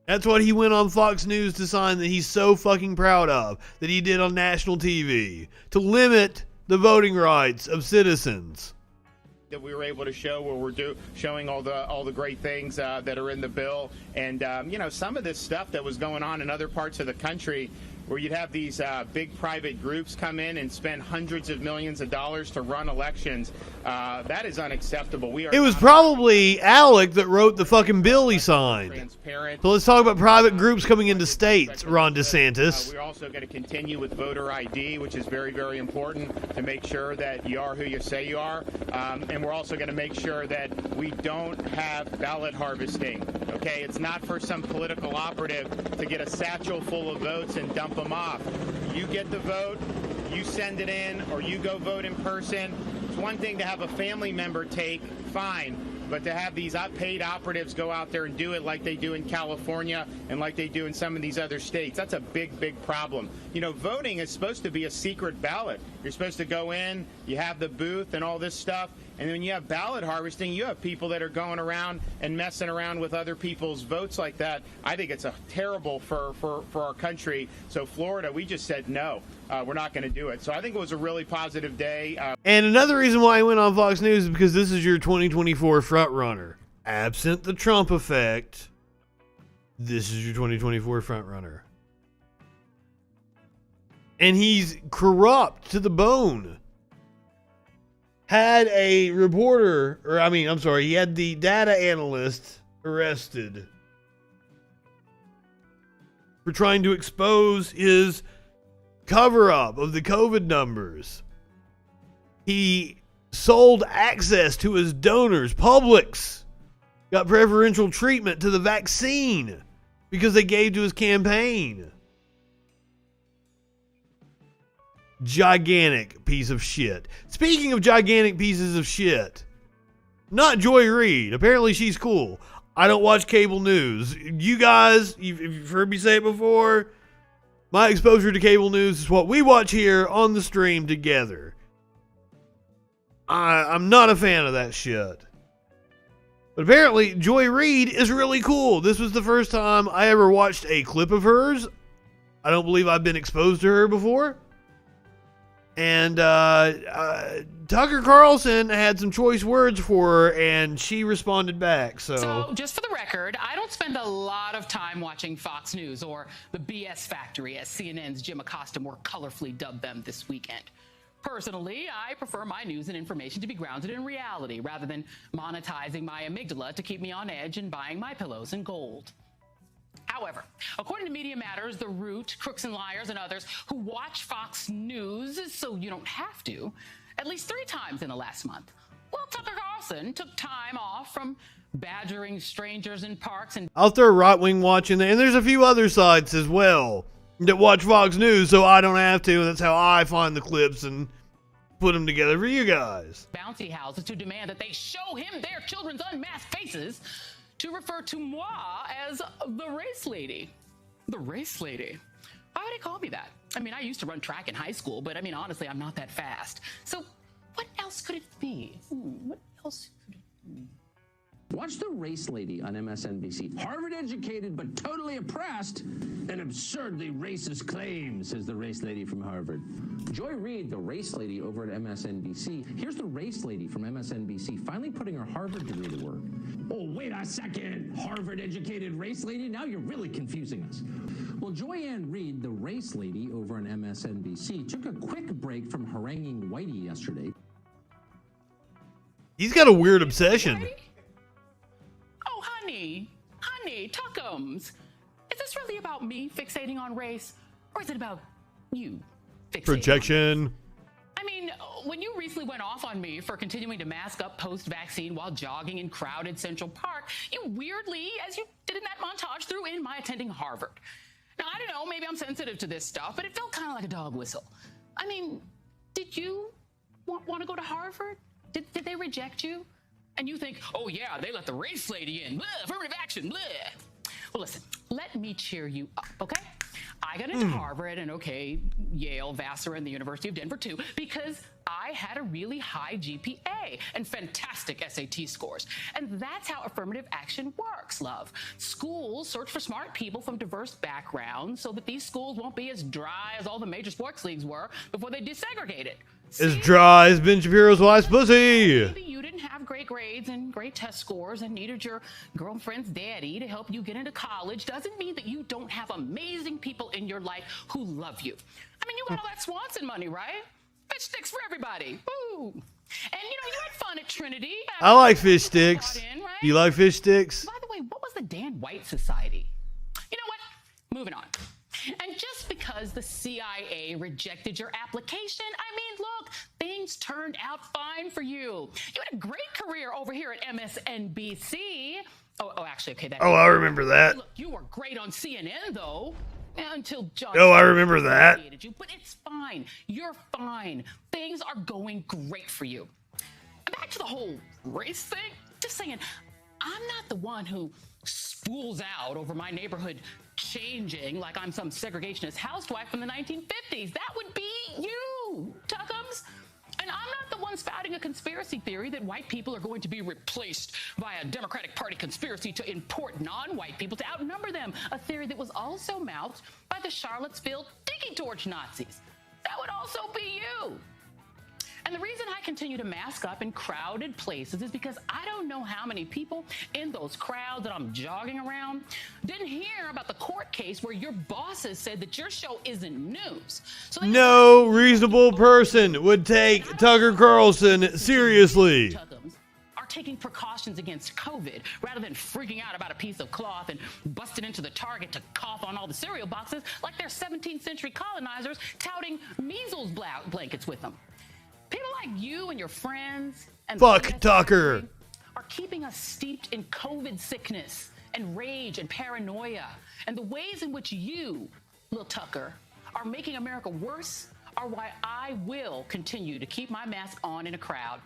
That's what he went on Fox News to sign that he's so fucking proud of, that he did on national TV, to limit the voting rights of citizens. That we were able to show where we're showing all the great things that are in the bill, and some of this stuff that was going on in other parts of the country, where you'd have these big private groups come in and spend hundreds of millions of dollars to run elections. That is unacceptable. It was probably Alec that wrote the fucking bill he signed. Transparent. So let's talk about private groups coming into states, Ron DeSantis. We're also going to continue with voter ID, which is very, very important to make sure that you are who you say you are. And we're also going to make sure that we don't have ballot harvesting. Okay, it's not for some political operative to get a satchel full of votes and dump them off. You get the vote, you send it in, or you go vote in person. It's one thing to have a family member take, fine, but to have these paid operatives go out there and do it like they do in California and like they do in some of these other states, that's a big, big problem. You know, voting is supposed to be a secret ballot. You're supposed to go in, you have the booth and all this stuff, And when you have ballot harvesting, you have people that are going around and messing around with other people's votes like that. I think it's terrible for our country. So Florida, we just said no. We're not going to do it. So I think it was a really positive day. And another reason why I went on Fox News is because this is your 2024 front runner. Absent the Trump effect, this is your 2024 front runner. And he's corrupt to the bone. Had a reporter, he had the data analyst arrested for trying to expose his cover-up of the COVID numbers. He sold access to his donors. Publix got preferential treatment to the vaccine because they gave to his campaign. Gigantic piece of shit. Speaking of gigantic pieces of shit, not Joy Reid. Apparently she's cool. I don't watch cable news. You guys, you've heard me say it before, my exposure to cable news is what we watch here on the stream together. I'm not a fan of that shit. But apparently Joy Reid is really cool. This was the first time I ever watched a clip of hers. I don't believe I've been exposed to her before. And Tucker Carlson had some choice words for her, and she responded back. So just for the record, I don't spend a lot of time watching Fox News or the BS Factory, as CNN's Jim Acosta more colorfully dubbed them this weekend. Personally, I prefer my news and information to be grounded in reality rather than monetizing my amygdala to keep me on edge and buying my pillows in gold. However, according to Media Matters, The Root, Crooks and Liars, and others who watch Fox News so you don't have to, at least 3 times in the last month, well, Tucker Carlson took time off from badgering strangers in parks and... I'll throw Right Wing Watch in there, and there's a few other sites as well that watch Fox News so I don't have to, and that's how I find the clips and put them together for you guys. Bouncy houses to demand that they show him their children's unmasked faces, to refer to moi as the race lady. The race lady. Why would he call me that? I mean, I used to run track in high school, but I mean, honestly, I'm not that fast. So what else could it be? What else could it be? Watch The Race Lady on MSNBC. Harvard educated but totally oppressed and absurdly racist claims, says the race lady from Harvard. Joy Reid, the race lady over at MSNBC. Here's the race lady from MSNBC finally putting her Harvard degree to work. Oh, wait a second. Harvard educated race lady? Now you're really confusing us. Well, Joy Reid, the race lady over on MSNBC, took a quick break from haranguing Whitey yesterday. He's got a weird obsession. Oh, honey, Tuckums. Is this really about me fixating on race, or is it about you fixating projection? I mean, when you recently went off on me for continuing to mask up post-vaccine while jogging in crowded Central Park, you weirdly, as you did in that montage, threw in my attending Harvard. Now, I don't know, maybe I'm sensitive to this stuff, but it felt kind of like a dog whistle. I mean, did you want to go to Harvard? Did they reject you? And you think, oh yeah, they let the race lady in. Blah, affirmative action, blah. Well, listen, let me cheer you up, okay? I got into Harvard and, okay, Yale, Vassar, and the University of Denver, too, because I had a really high GPA and fantastic SAT scores. And that's how affirmative action works, love. Schools search for smart people from diverse backgrounds so that these schools won't be as dry as all the major sports leagues were before they desegregated. As dry as Ben Shapiro's wife's pussy. Maybe you didn't have great grades and great test scores and needed your girlfriend's daddy to help you get into college. Doesn't mean that you don't have amazing people in your life who love you. I mean, you got all that Swanson money, right? Fish sticks for everybody. Woo! And you had fun at Trinity. I like fish sticks. Right? Do you like fish sticks? By the way, what was the Dan White Society? You know what? Moving on. And just because the CIA rejected your application, I mean, look, things turned out fine for you. You had a great career over here at MSNBC. Oh, actually, okay. I remember that. Look, you were great on CNN, though, until John... Oh, I remember that. You, but it's fine. You're fine. Things are going great for you. And back to the whole race thing. Just saying, I'm not the one who spools out over my neighborhood changing like I'm some segregationist housewife from the 1950s. That would be you, Tuckums. And I'm not the one spouting a conspiracy theory that white people are going to be replaced by a Democratic Party conspiracy to import non-white people to outnumber them, a theory that was also mouthed by the Charlottesville Tiki Torch Nazis. That would also be you. And the reason I continue to mask up in crowded places is because I don't know how many people in those crowds that I'm jogging around didn't hear about the court case where your bosses said that your show isn't news. So no reasonable person would take Tucker Carlson seriously. Are taking precautions against COVID rather than freaking out about a piece of cloth and busting into the Target to cough on all the cereal boxes like they're 17th century colonizers touting measles blankets with them. People like you and your friends and fuck Tucker are keeping us steeped in COVID sickness and rage and paranoia. And the ways in which you, Lil Tucker, are making America worse are why I will continue to keep my mask on in a crowd.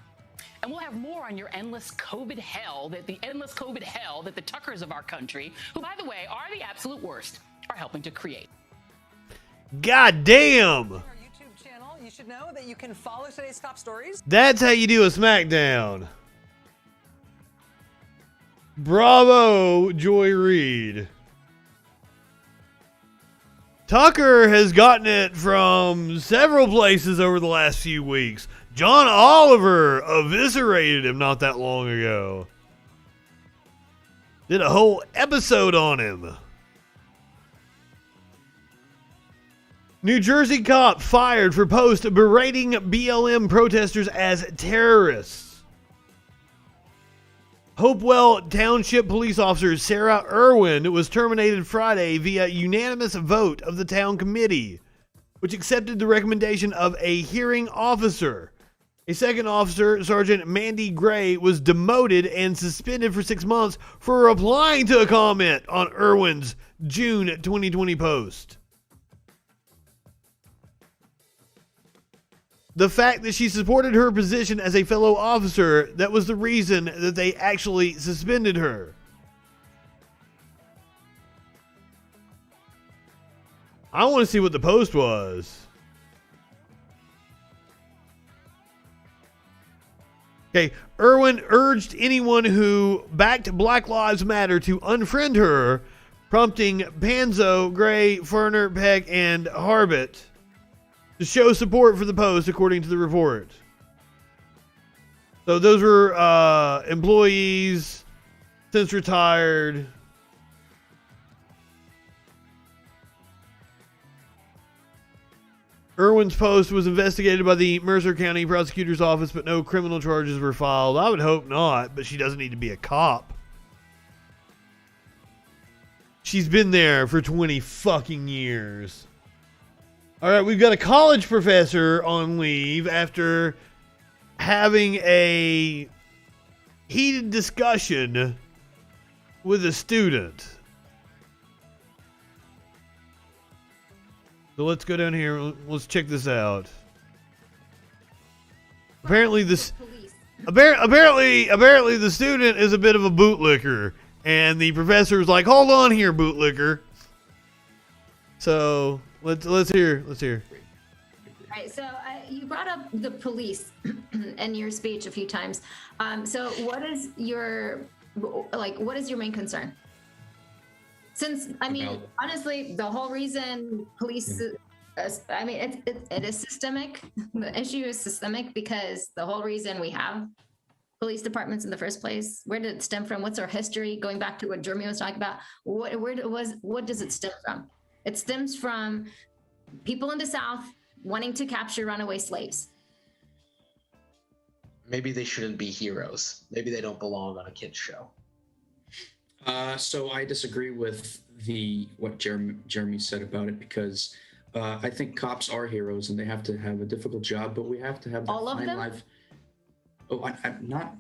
And we'll have more on your endless COVID hell, that the Tuckers of our country, who, by the way, are the absolute worst, are helping to create. God damn. You should know that you can follow today's top stories. That's how you do a SmackDown. Bravo, Joy Reid. Tucker has gotten it from several places over the last few weeks. John Oliver eviscerated him not that long ago. Did a whole episode on him. New Jersey cop fired for post berating BLM protesters as terrorists. Hopewell Township police officer Sarah Irwin was terminated Friday via unanimous vote of the town committee, which accepted the recommendation of a hearing officer. A second officer, Sergeant Mandy Gray, was demoted and suspended for 6 months for replying to a comment on Irwin's June 2020 post. The fact that she supported her position as a fellow officer, that was the reason that they actually suspended her. I want to see what the post was. Okay, Irwin urged anyone who backed Black Lives Matter to unfriend her, prompting Panzo, Gray, Ferner, Peck, and Harbit to show support for the post, according to the report. So those were employees, since retired. Irwin's post was investigated by the Mercer County Prosecutor's Office, but no criminal charges were filed. I would hope not, but she doesn't need to be a cop. She's been there for 20 fucking years. All right, we've got a college professor on leave after having a heated discussion with a student. So let's go down here. Let's check this out. Apparently the student is a bit of a bootlicker, and the professor is like, "Hold on here, bootlicker." So let's hear. All right. So you brought up the police in your speech a few times. So what is your main concern? Since, honestly, the whole reason police, it is systemic. The issue is systemic because the whole reason we have police departments in the first place, where did it stem from? What's our history? Going back to what Jeremy was talking about, what does it stem from? It stems from people in the South wanting to capture runaway slaves. Maybe they shouldn't be heroes. Maybe they don't belong on a kid's show. So I disagree with what Jeremy said about it, because I think cops are heroes and they have to have a difficult job, but we have to have all of them. Life. Oh, I'm not.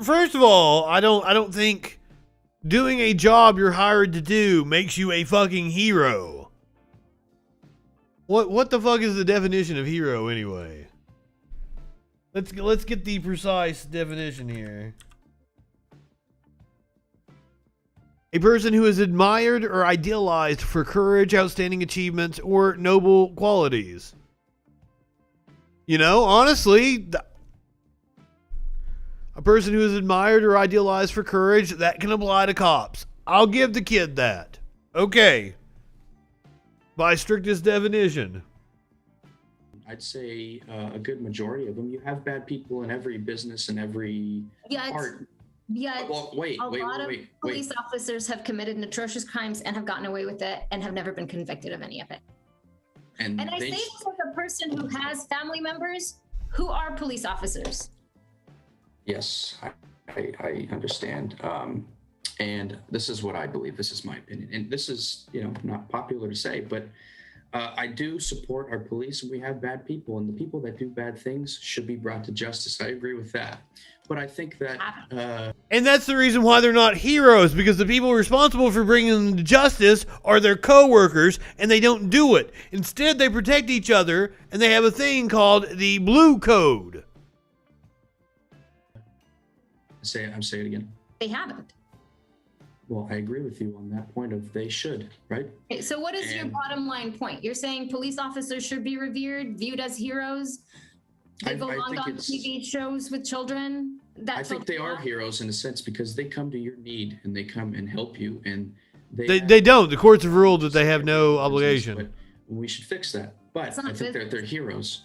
First of all, I don't think doing a job you're hired to do makes you a fucking hero. What the fuck is the definition of hero anyway? Let's get the precise definition here. A person who is admired or idealized for courage, outstanding achievements, or noble qualities. You know, honestly, a person who is admired or idealized for courage, that can apply to cops. I'll give the kid that. Okay. By strictest definition. I'd say a good majority of them. You have bad people in every business and every part. Yeah, Well, wait, a lot of police officers have committed atrocious crimes and have gotten away with it and have never been convicted of any of it. And I say this as a person who has family members who are police officers. Yes, I understand. And this is what I believe. This is my opinion. And this is, not popular to say, but I do support our police, and we have bad people, and the people that do bad things should be brought to justice. I agree with that. But I think that... and that's the reason why they're not heroes, because the people responsible for bringing them to justice are their co-workers, and they don't do it. Instead, they protect each other, and they have a thing called the Blue Code. Say it again. They haven't. Well, I agree with you on that point of they should, right? Okay, so what is your bottom line point? You're saying police officers should be revered, viewed as heroes? They belong on TV shows with children? I think they are heroes in a sense because they come to your need and they come and help you. And they don't. The courts have ruled that they have no obligation. But we should fix that. But I think they're heroes.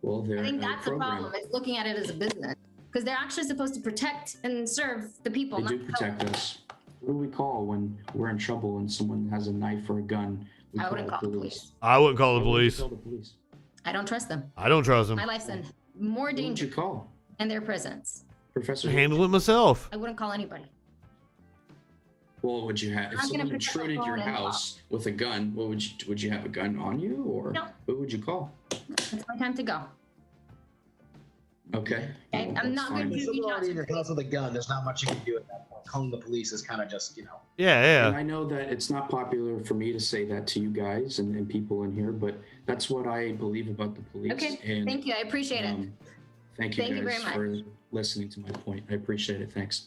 Well, they're I think that's the problem, is looking at it as a business. Because they're actually supposed to protect and serve the people. They do protect us. What do we call when we're in trouble and someone has a knife or a gun? I wouldn't call the police. I wouldn't call the police. I don't trust them. I don't trust them. My life's in more danger. Who would you call? In their presence. Professor? Handle it myself. I wouldn't call anybody. Well, would you have? If someone intruded your house with a gun, what would you have a gun on you, or who would you call? It's my time to go. Okay. Okay, I'm not going to be already in your house with a gun. There's not much you can do at that point. Calling the police is kind of just, Yeah. And I know that it's not popular for me to say that to you guys and people in here, but that's what I believe about the police. Okay, and, thank you. I appreciate it. Thank you Thank you guys very much. for listening to my point. I appreciate it. Thanks.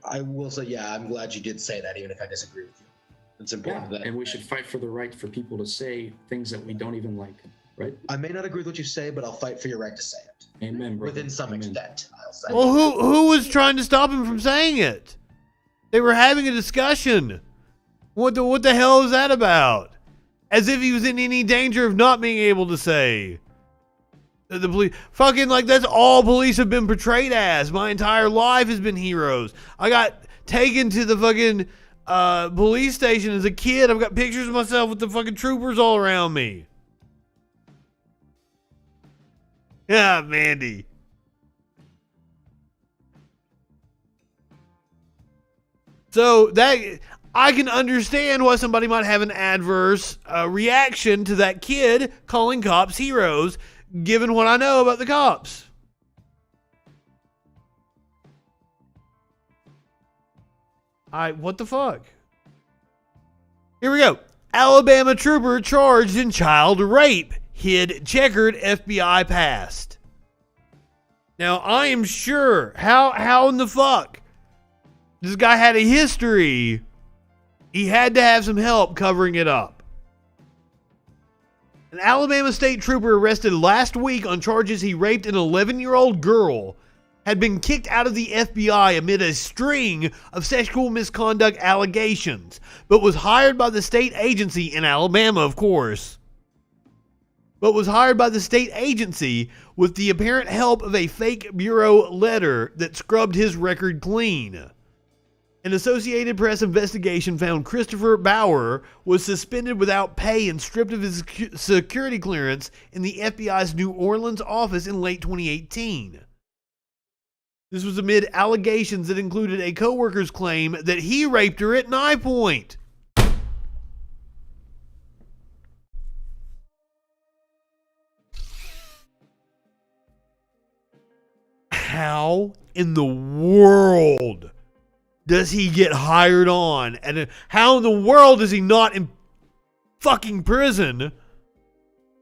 I will say, yeah, I'm glad you did say that, even if I disagree with you. It's important. Yeah, and we should fight for the right for people to say things that we don't even like, right? I may not agree with what you say, but I'll fight for your right to say it. Amen, brother. Within some extent, I'll say. Well, who was trying to stop him from saying it? They were having a discussion. What the hell is that about? As if he was in any danger of not being able to say. The police, fucking, like, that's all police have been portrayed as. My entire life has been heroes. I got taken to the fucking police station as a kid. I've got pictures of myself with the fucking troopers all around me. Yeah, Mandy. So that I can understand why somebody might have an adverse reaction to that kid calling cops heroes, given what I know about the cops. What the fuck? Here we go. Alabama trooper charged in child rape. Hid checkered FBI past. Now, I am sure, how in the fuck? This guy had a history. He had to have some help covering it up. An Alabama state trooper arrested last week on charges he raped an 11-year-old girl had been kicked out of the FBI amid a string of sexual misconduct allegations, but was hired by the state agency in Alabama, of course. But was hired by the state agency with the apparent help of a fake bureau letter that scrubbed his record clean. An Associated Press investigation found Christopher Bauer was suspended without pay and stripped of his security clearance in the FBI's New Orleans office in late 2018. This was amid allegations that included a co-worker's claim that he raped her at knife point. How in the world does he get hired on? And how in the world is he not in fucking prison,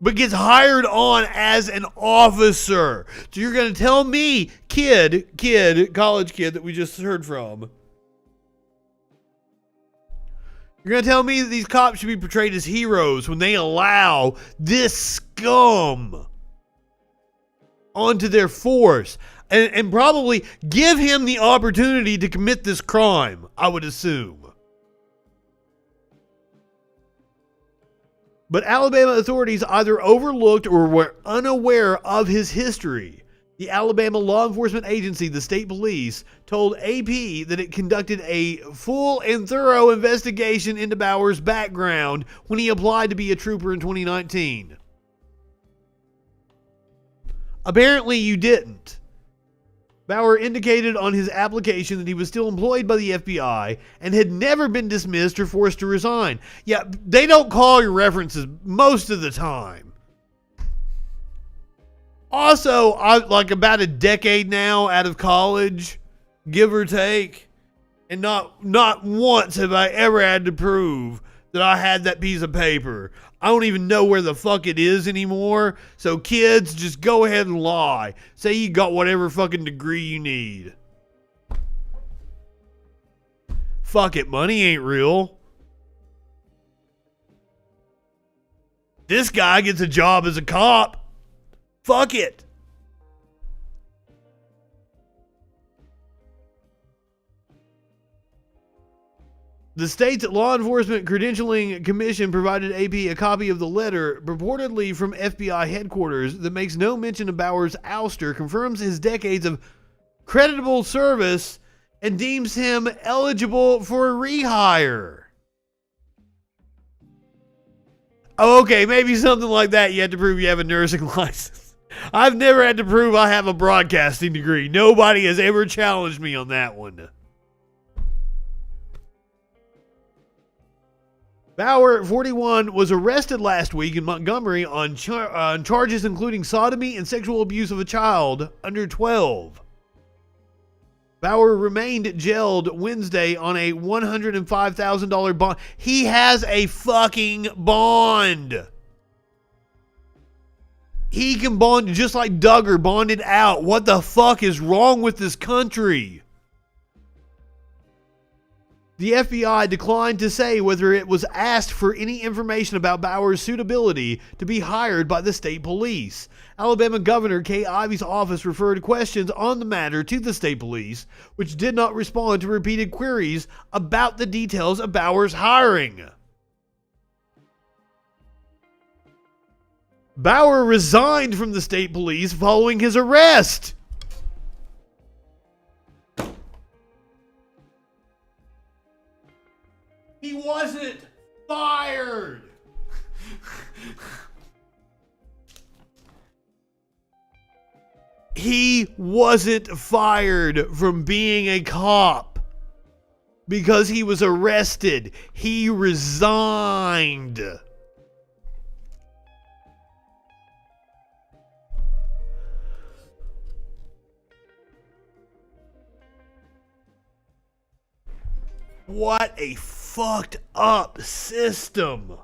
but gets hired on as an officer? So you're going to tell me, college kid that we just heard from, you're going to tell me that these cops should be portrayed as heroes when they allow this scum onto their force and probably give him the opportunity to commit this crime, I would assume. But Alabama authorities either overlooked or were unaware of his history. The Alabama law enforcement agency, the state police, told AP that it conducted a full and thorough investigation into Bauer's background when he applied to be a trooper in 2019. Apparently you didn't. Bauer indicated on his application that he was still employed by the FBI and had never been dismissed or forced to resign. Yeah, they don't call your references most of the time. Also, I'm like about a decade now out of college, give or take, and not once have I ever had to prove that I had that piece of paper. I don't even know where the fuck it is anymore. So kids, just go ahead and lie. Say you got whatever fucking degree you need. Fuck it, money ain't real. This guy gets a job as a cop. Fuck it. The state's Law Enforcement Credentialing Commission provided AP a copy of the letter purportedly from FBI headquarters that makes no mention of Bauer's ouster, confirms his decades of creditable service, and deems him eligible for rehire. Oh, okay, maybe something like that. You have to prove you have a nursing license. I've never had to prove I have a broadcasting degree. Nobody has ever challenged me on that one. Bauer, 41, was arrested last week in Montgomery on charges including sodomy and sexual abuse of a child under 12. Bauer remained jailed Wednesday on a $105,000 bond. He has a fucking bond. He can bond just like Duggar bonded out. What the fuck is wrong with this country? The FBI declined to say whether it was asked for any information about Bauer's suitability to be hired by the state police. Alabama Governor Kay Ivey's office referred questions on the matter to the state police, which did not respond to repeated queries about the details of Bauer's hiring. Bauer resigned from the state police following his arrest. He wasn't fired. He wasn't fired from being a cop because he was arrested. He resigned. What a fucked up system.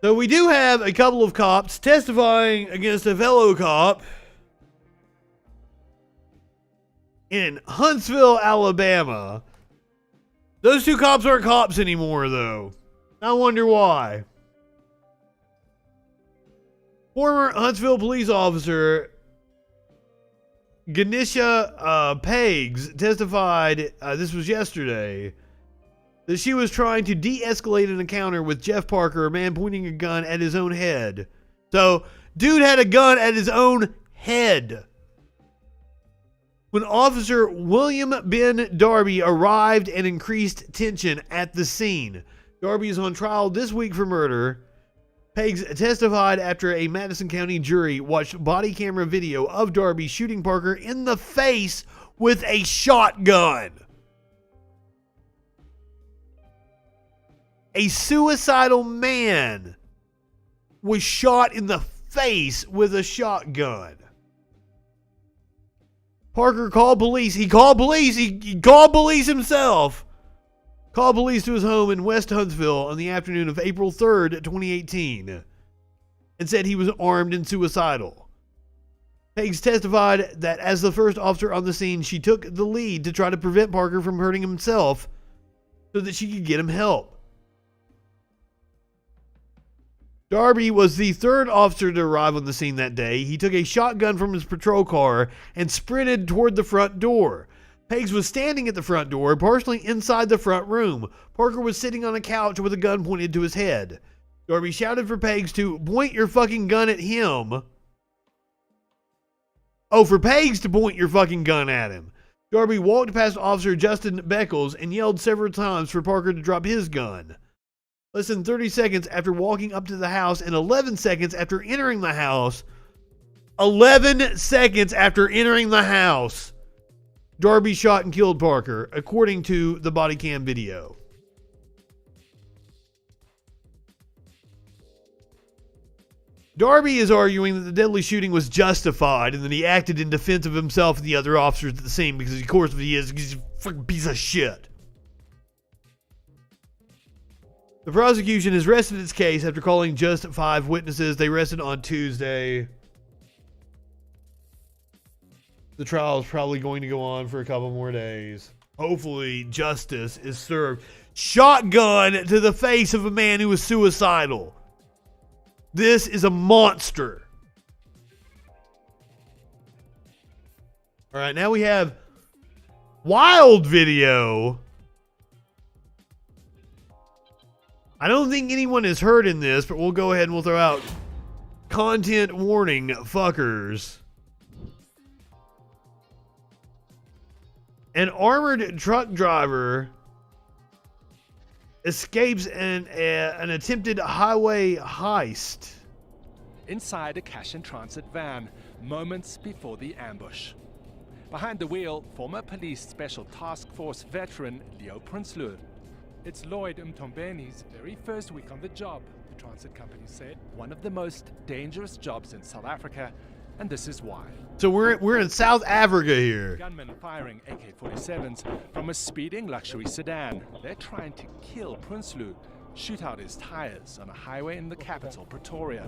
So we do have a couple of cops testifying against a fellow cop in Huntsville, Alabama. Those two cops aren't cops anymore, though. I wonder why. Former Huntsville police officer Ganesha Peggs testified, this was yesterday, that she was trying to de-escalate an encounter with Jeff Parker, a man pointing a gun at his own head. So, dude had a gun at his own head. When Officer William Ben Darby arrived and increased tension at the scene. Darby is on trial this week for murder. Peggs testified after a Madison County jury watched body camera video of Darby shooting Parker in the face with a shotgun. A suicidal man was shot in the face with a shotgun. Parker called police. He called police. He called police himself. Called police to his home in West Huntsville on the afternoon of April 3rd, 2018, and said he was armed and suicidal. Peggs testified that as the first officer on the scene, she took the lead to try to prevent Parker from hurting himself so that she could get him help. Darby was the third officer to arrive on the scene that day. He took a shotgun from his patrol car and sprinted toward the front door. Peggs was standing at the front door, partially inside the front room. Parker was sitting on a couch with a gun pointed to his head. Darby shouted for Peggs to point your fucking gun at him. Oh, for Peggs to point your fucking gun at him. Darby walked past Officer Justin Beckles and yelled several times for Parker to drop his gun. Less than 30 seconds after walking up to the house and 11 seconds after entering the house, 11 seconds after entering the house, Darby shot and killed Parker, according to the body cam video. Darby is arguing that the deadly shooting was justified and that he acted in defense of himself and the other officers at the scene because, of course, he's a fucking piece of shit. The prosecution has rested its case after calling just 5 witnesses. They rested on Tuesday. The trial is probably going to go on for a couple more days. Hopefully, justice is served. Shotgun to the face of a man who was suicidal. This is a monster. All right, now we have wild video. I don't think anyone is hurt in this, but we'll go ahead and we'll throw out content warning, fuckers. An armored truck driver escapes an attempted highway heist. Inside a cash and transit van, moments before the ambush. Behind the wheel, former police special task force veteran Leo Prinsloo. It's Lloyd Mtombeni's very first week on the job, the transit company said. One of the most dangerous jobs in South Africa, and this is why. So we're in South Africa here. Gunmen firing AK-47s from a speeding luxury sedan. They're trying to kill Prinsloo, shoot out his tires on a highway in the capital, Pretoria.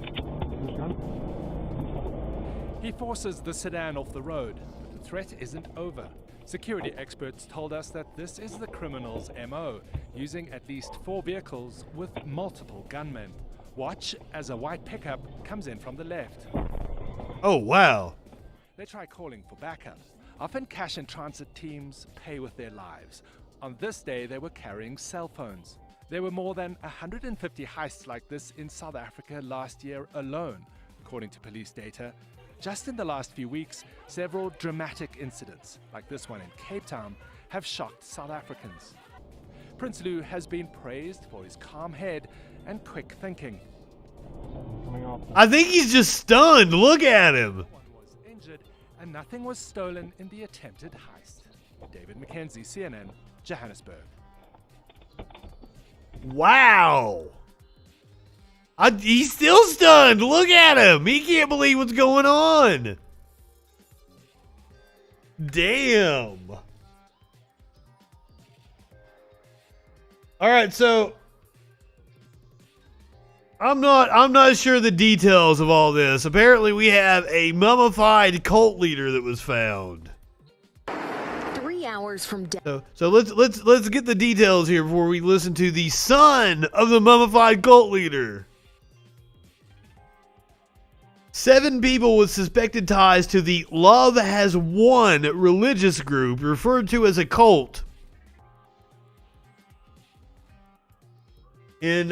He forces the sedan off the road, but the threat isn't over. Security experts told us that this is the criminal's MO, using at least 4 vehicles with multiple gunmen. Watch as a white pickup comes in from the left. Oh, wow. They try calling for backup. Often cash and transit teams pay with their lives. On this day, they were carrying cell phones. There were more than 150 heists like this in South Africa last year alone, according to police data. Just in the last few weeks, several dramatic incidents, like this one in Cape Town, have shocked South Africans. Prinsloo has been praised for his calm head and quick thinking. I think he's just stunned. Look at him. Was injured and nothing was stolen in the attempted heist. David McKenzie, CNN, Johannesburg. Wow. He's still stunned. Look at him. He can't believe what's going on. Damn. All right, so I'm not sure the details of all this. Apparently, we have a mummified cult leader that was found. 3 hours from death. So let's get the details here before we listen to the son of the mummified cult leader. 7 people with suspected ties to the Love Has Won religious group, referred to as a cult, in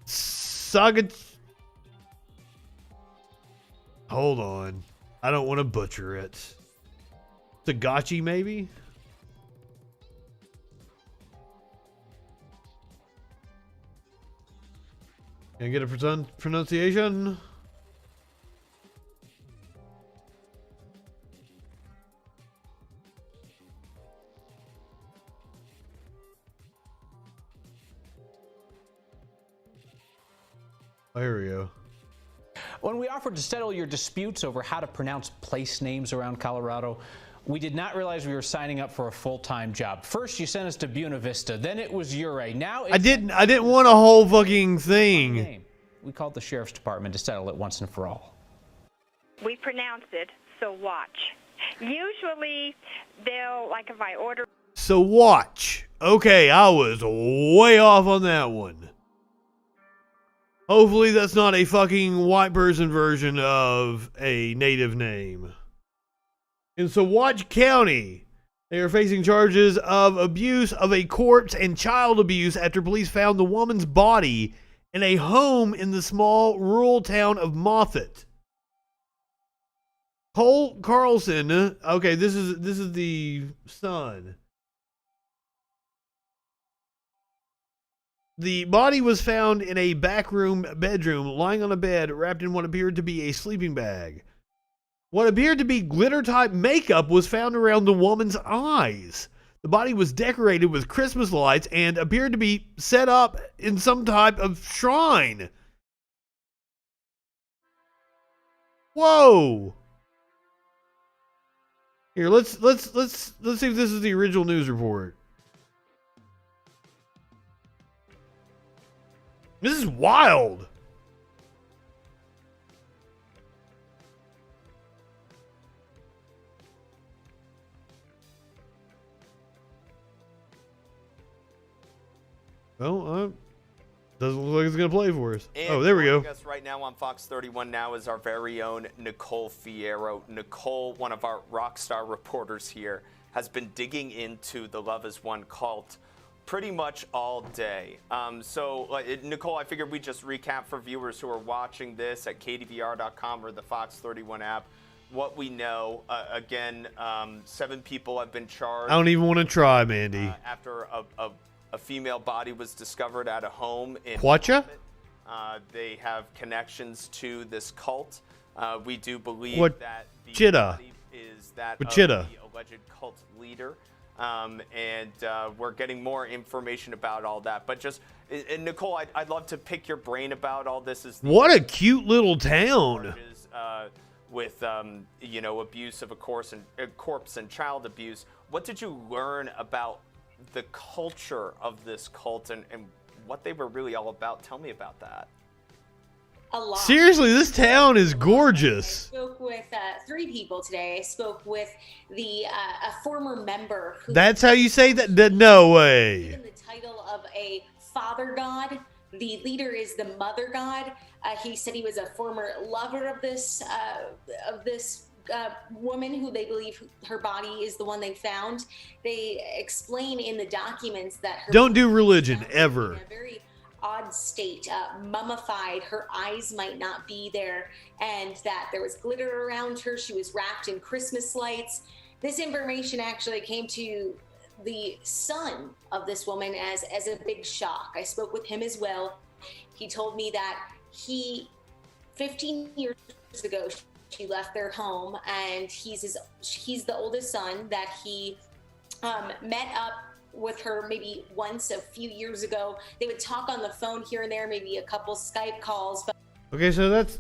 Sagat. Hold on, I don't want to butcher it. Tagachi, maybe. Can I get a pronunciation? Oh, here we go. When we offered to settle your disputes over how to pronounce place names around Colorado, we did not realize we were signing up for a full-time job. First, you sent us to Buena Vista. Then it was Uray. Now it's I didn't want a whole fucking thing. We called the sheriff's department to settle it once and for all. We pronounce it, so watch. Usually, they'll, like if I order... So watch. Okay, I was way off on that one. Hopefully that's not a fucking white person version of a native name. In Saguache County, they are facing charges of abuse of a corpse and child abuse after police found the woman's body in a home in the small rural town of Moffett. Cole Carlson, okay, this is the son. The body was found in a backroom bedroom, lying on a bed, wrapped in what appeared to be a sleeping bag. What appeared to be glitter-type makeup was found around the woman's eyes. The body was decorated with Christmas lights and appeared to be set up in some type of shrine. Whoa! Here, let's see if this is the original news report. This is wild. Well, doesn't look like it's going to play for us. And oh, there we go. Joining us right now on Fox 31 now is our very own Nicole Fierro. Nicole, one of our rock star reporters here, has been digging into the Love Is One cult pretty much all day. Nicole, I figured we'd just recap for viewers who are watching this at kdvr.com or the Fox 31 app what we know. Again, 7 people have been charged. I don't even want to try, Mandy. After a female body was discovered at a home in Quacha? They have connections to this cult. We do believe What? that the Chitta. body is that What of Chitta? the alleged cult leader. We're getting more information about all that. But just, and Nicole, I'd love to pick your brain about all this. What a cute little town. With abuse of a corpse and child abuse. What did you learn about the culture of this cult and what they were really all about? Tell me about that. A lot. Seriously, this town is gorgeous. I spoke with 3 people today. I spoke with a former member who That's how you say that? No way. given the title of a father god. The leader is the mother god. He said he was a former lover of this woman who they believe her body is the one they found. They explain in the documents that her Don't do religion, ever. in a very odd state, mummified. Her eyes might not be there, and that there was glitter around her. She was wrapped in Christmas lights. This information actually came to the son of this woman as a big shock. I spoke with him as well. He told me that 15 years ago, she left their home, and he's the oldest son, that he met up with her maybe once a few years ago. They would talk on the phone here and there, maybe a couple Skype calls. But Okay, so let's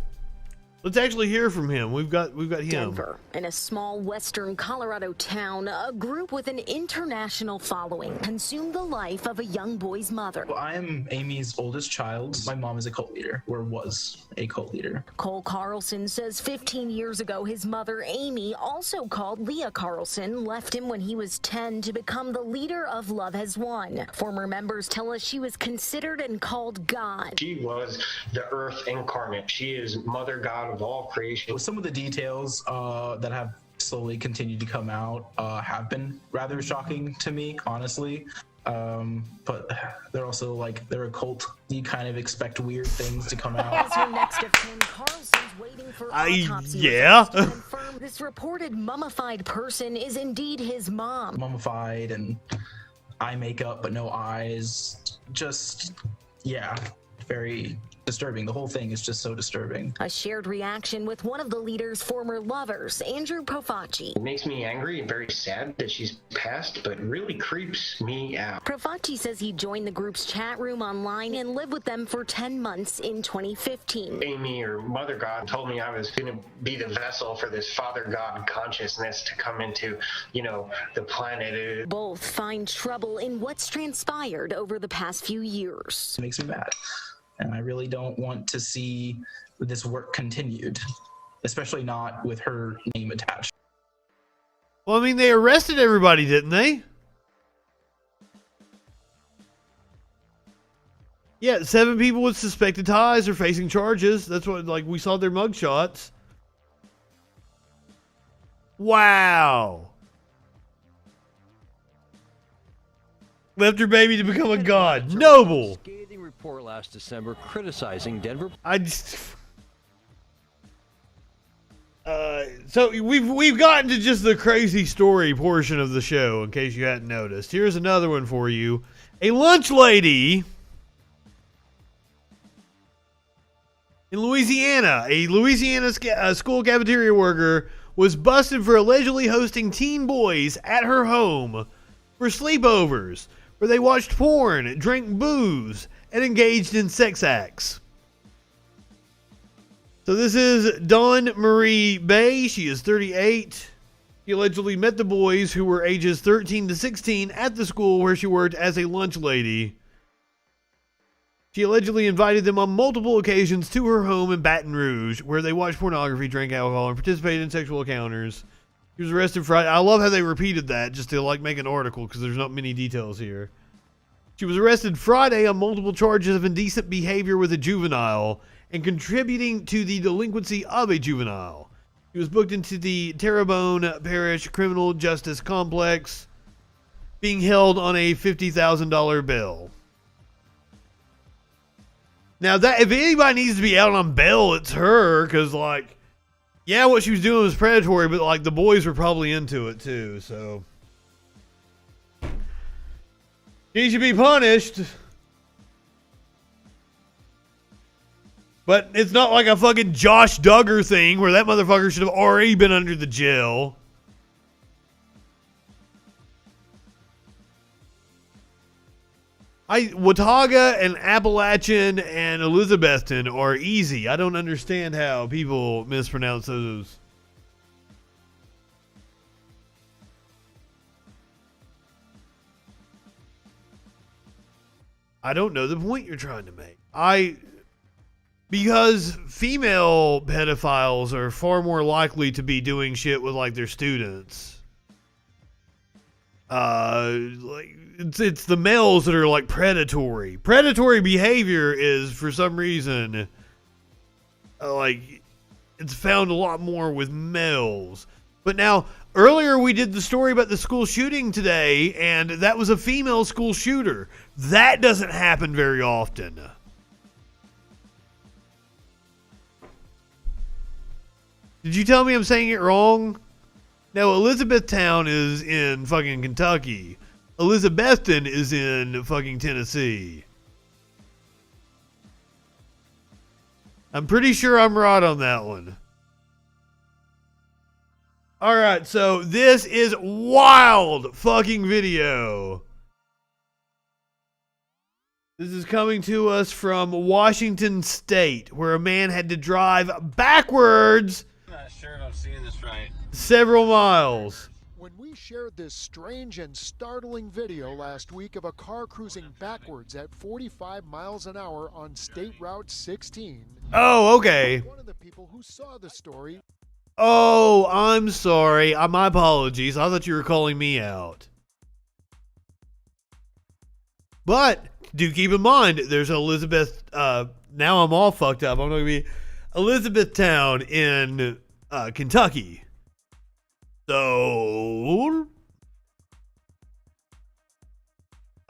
actually hear from him. We've got him. Denver, in a small western Colorado town, a group with an international following consumed the life of a young boy's mother. Well, I am Amy's oldest child. My mom is a cult leader, or was a cult leader. Cole Carlson says 15 years ago, his mother, Amy, also called Leah Carlson, left him when he was 10 to become the leader of Love Has Won. Former members tell us she was considered and called God. She was the earth incarnate. She is Mother God of all creation. Some of the details that have slowly continued to come out have been rather shocking to me, honestly. But they're also they're a cult. You kind of expect weird things to come out. As her next of kin, Carlson's waiting for autopsy yeah. results to confirm this reported mummified person is indeed his mom. Mummified and eye makeup but no eyes. Just, yeah, very disturbing. The whole thing is just so disturbing. A shared reaction with one of the leader's former lovers, Andrew Profaci. It makes me angry and very sad that she's passed, but really creeps me out. Profaci says he joined the group's chat room online and lived with them for 10 months in 2015. Amy, or Mother God, told me I was going to be the vessel for this Father God consciousness to come into, the planet. Both find trouble in what's transpired over the past few years. It makes me mad. And I really don't want to see this work continued, especially not with her name attached. Well, I mean, they arrested everybody, didn't they? Yeah, 7 people with suspected ties are facing charges. That's what, like, we saw their mugshots. Wow. Left her baby to become a god. Noble. Scathing report last December criticizing Denver. So we've gotten to just the crazy story portion of the show, in case you hadn't noticed. Here's another one for you. A lunch lady in Louisiana, school cafeteria worker was busted for allegedly hosting teen boys at her home for sleepovers, where they watched porn, drank booze, and engaged in sex acts. So this is Dawn Marie Bay. She is 38. She allegedly met the boys, who were ages 13 to 16, at the school where she worked as a lunch lady. She allegedly invited them on multiple occasions to her home in Baton Rouge, where they watched pornography, drank alcohol, and participated in sexual encounters. She was arrested Friday. I love how they repeated that just to like make an article, because there's not many details here. She was arrested Friday on multiple charges of indecent behavior with a juvenile and contributing to the delinquency of a juvenile. He was booked into the Terrebonne Parish Criminal Justice Complex, being held on a $50,000 bail. Now, that if anybody needs to be out on bail, it's her, because, like, yeah, what she was doing was predatory, but, like, the boys were probably into it, too, so. She should be punished. But it's not like a fucking Josh Duggar thing where that motherfucker should have already been under the jail. Watauga and Appalachian and Elizabethton are easy. I don't understand how people mispronounce those. I don't know the point you're trying to make. Because female pedophiles are far more likely to be doing shit with, like, their students. Like, it's the males that are, like, predatory. Predatory behavior is, for some reason, like, it's found a lot more with males. But now, earlier we did the story about the school shooting today, and that was a female school shooter. That doesn't happen very often. Did you tell me I'm saying it wrong? No, Elizabethtown is in fucking Kentucky. Elizabethton is in fucking Tennessee. I'm pretty sure I'm right on that one. Alright, so this is wild fucking video. This is coming to us from Washington State, where a man had to drive backwards. I'm not sure if I'm seeing this right. Several miles. When we shared this strange and startling video last week of a car cruising backwards at 45 miles an hour on State Route 16. Oh, okay. One of the people who saw the story. Oh, I'm sorry. My apologies. I thought you were calling me out. But do keep in mind, there's Elizabeth. Now I'm all fucked up. I'm going to be Elizabethtown in Kentucky. So,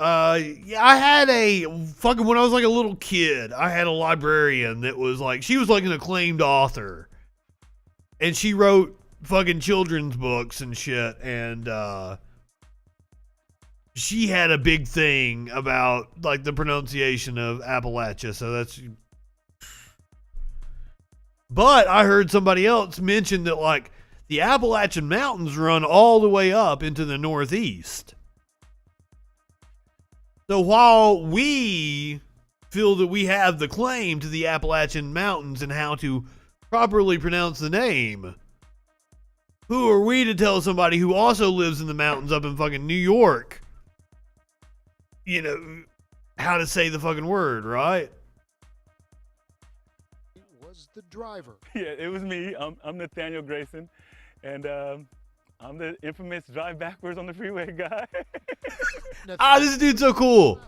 yeah, I had when I was like a little kid, I had a librarian that was like, she was like an acclaimed author. And she wrote fucking children's books and shit. And, she had a big thing about like the pronunciation of Appalachia. So that's, but I heard somebody else mention that like, the Appalachian Mountains run all the way up into the Northeast. So while we feel that we have the claim to the Appalachian Mountains and how to properly pronounce the name, who are we to tell somebody who also lives in the mountains up in fucking New York, you know, how to say the fucking word, right? Was the driver. Yeah, it was me. I'm Nathaniel Grayson. And I'm the infamous drive backwards on the freeway guy. This dude's so cool.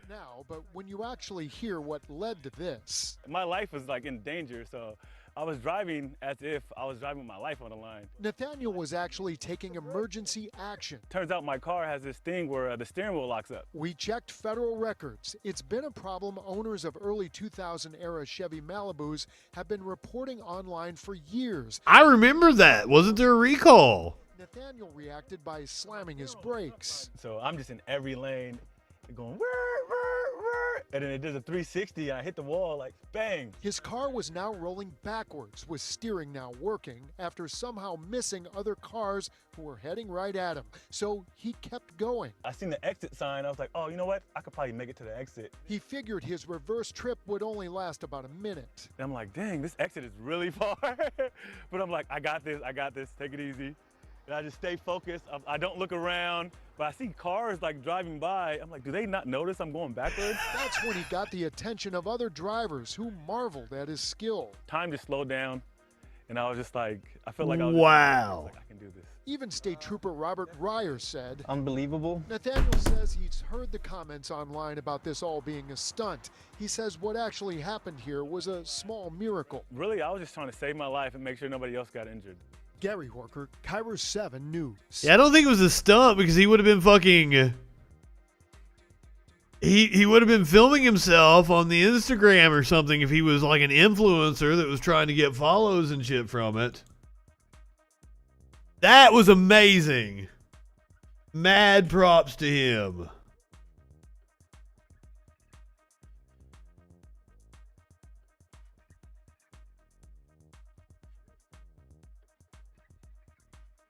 now, but when you actually hear what led to this. My life was like in danger, so I was driving as if I was driving my life on the line. Nathaniel was actually taking emergency action. Turns out my car has this thing where the steering wheel locks up. We checked federal records. It's been a problem owners of early 2000 era Chevy Malibus have been reporting online for years. I remember that. Wasn't there a recall? Nathaniel reacted by slamming his brakes. So I'm just in every lane going, and then it does a 360 and I hit the wall like bang. His car was now rolling backwards, with steering now working, after somehow missing other cars who were heading right at him. So he kept going. I seen the exit sign. I was like, oh, you know what? I could probably make it to the exit. He figured his reverse trip would only last about a minute. And I'm like, dang, this exit is really far. But I'm like, I got this, take it easy. And I just stay focused. I don't look around, but I see cars like driving by. I'm like, do they not notice I'm going backwards? That's when he got the attention of other drivers who marveled at his skill. Time just slowed down, and I was just like, I felt like I was wow. I can do this. Even State Trooper Robert Ryer said, unbelievable. Nathaniel says he's heard the comments online about this all being a stunt. He says what actually happened here was a small miracle. Really, I was just trying to save my life and make sure nobody else got injured. Gary Horker, Kairos 7 News. Yeah, I don't think it was a stunt because he would have been fucking... He would have been filming himself on the Instagram or something if he was like an influencer that was trying to get follows and shit from it. That was amazing. Mad props to him.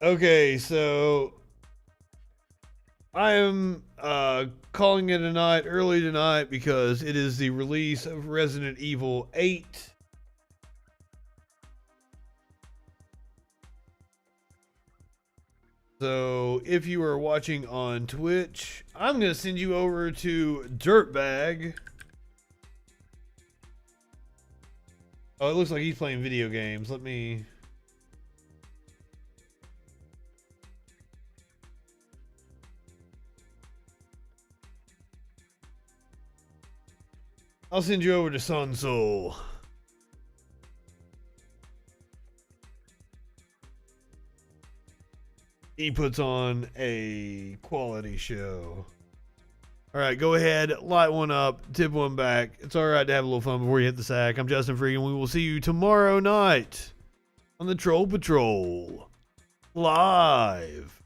Okay, so I am calling it a night early tonight because it is the release of Resident Evil 8. So if you are watching on Twitch, I'm going to send you over to Dirtbag. Oh, it looks like he's playing video games. Let me... I'll send you over to Sun Soul. He puts on a quality show. All right, go ahead, light one up, tip one back. It's all right to have a little fun before you hit the sack. I'm Justin Freakin. We will see you tomorrow night on the Troll Patrol live.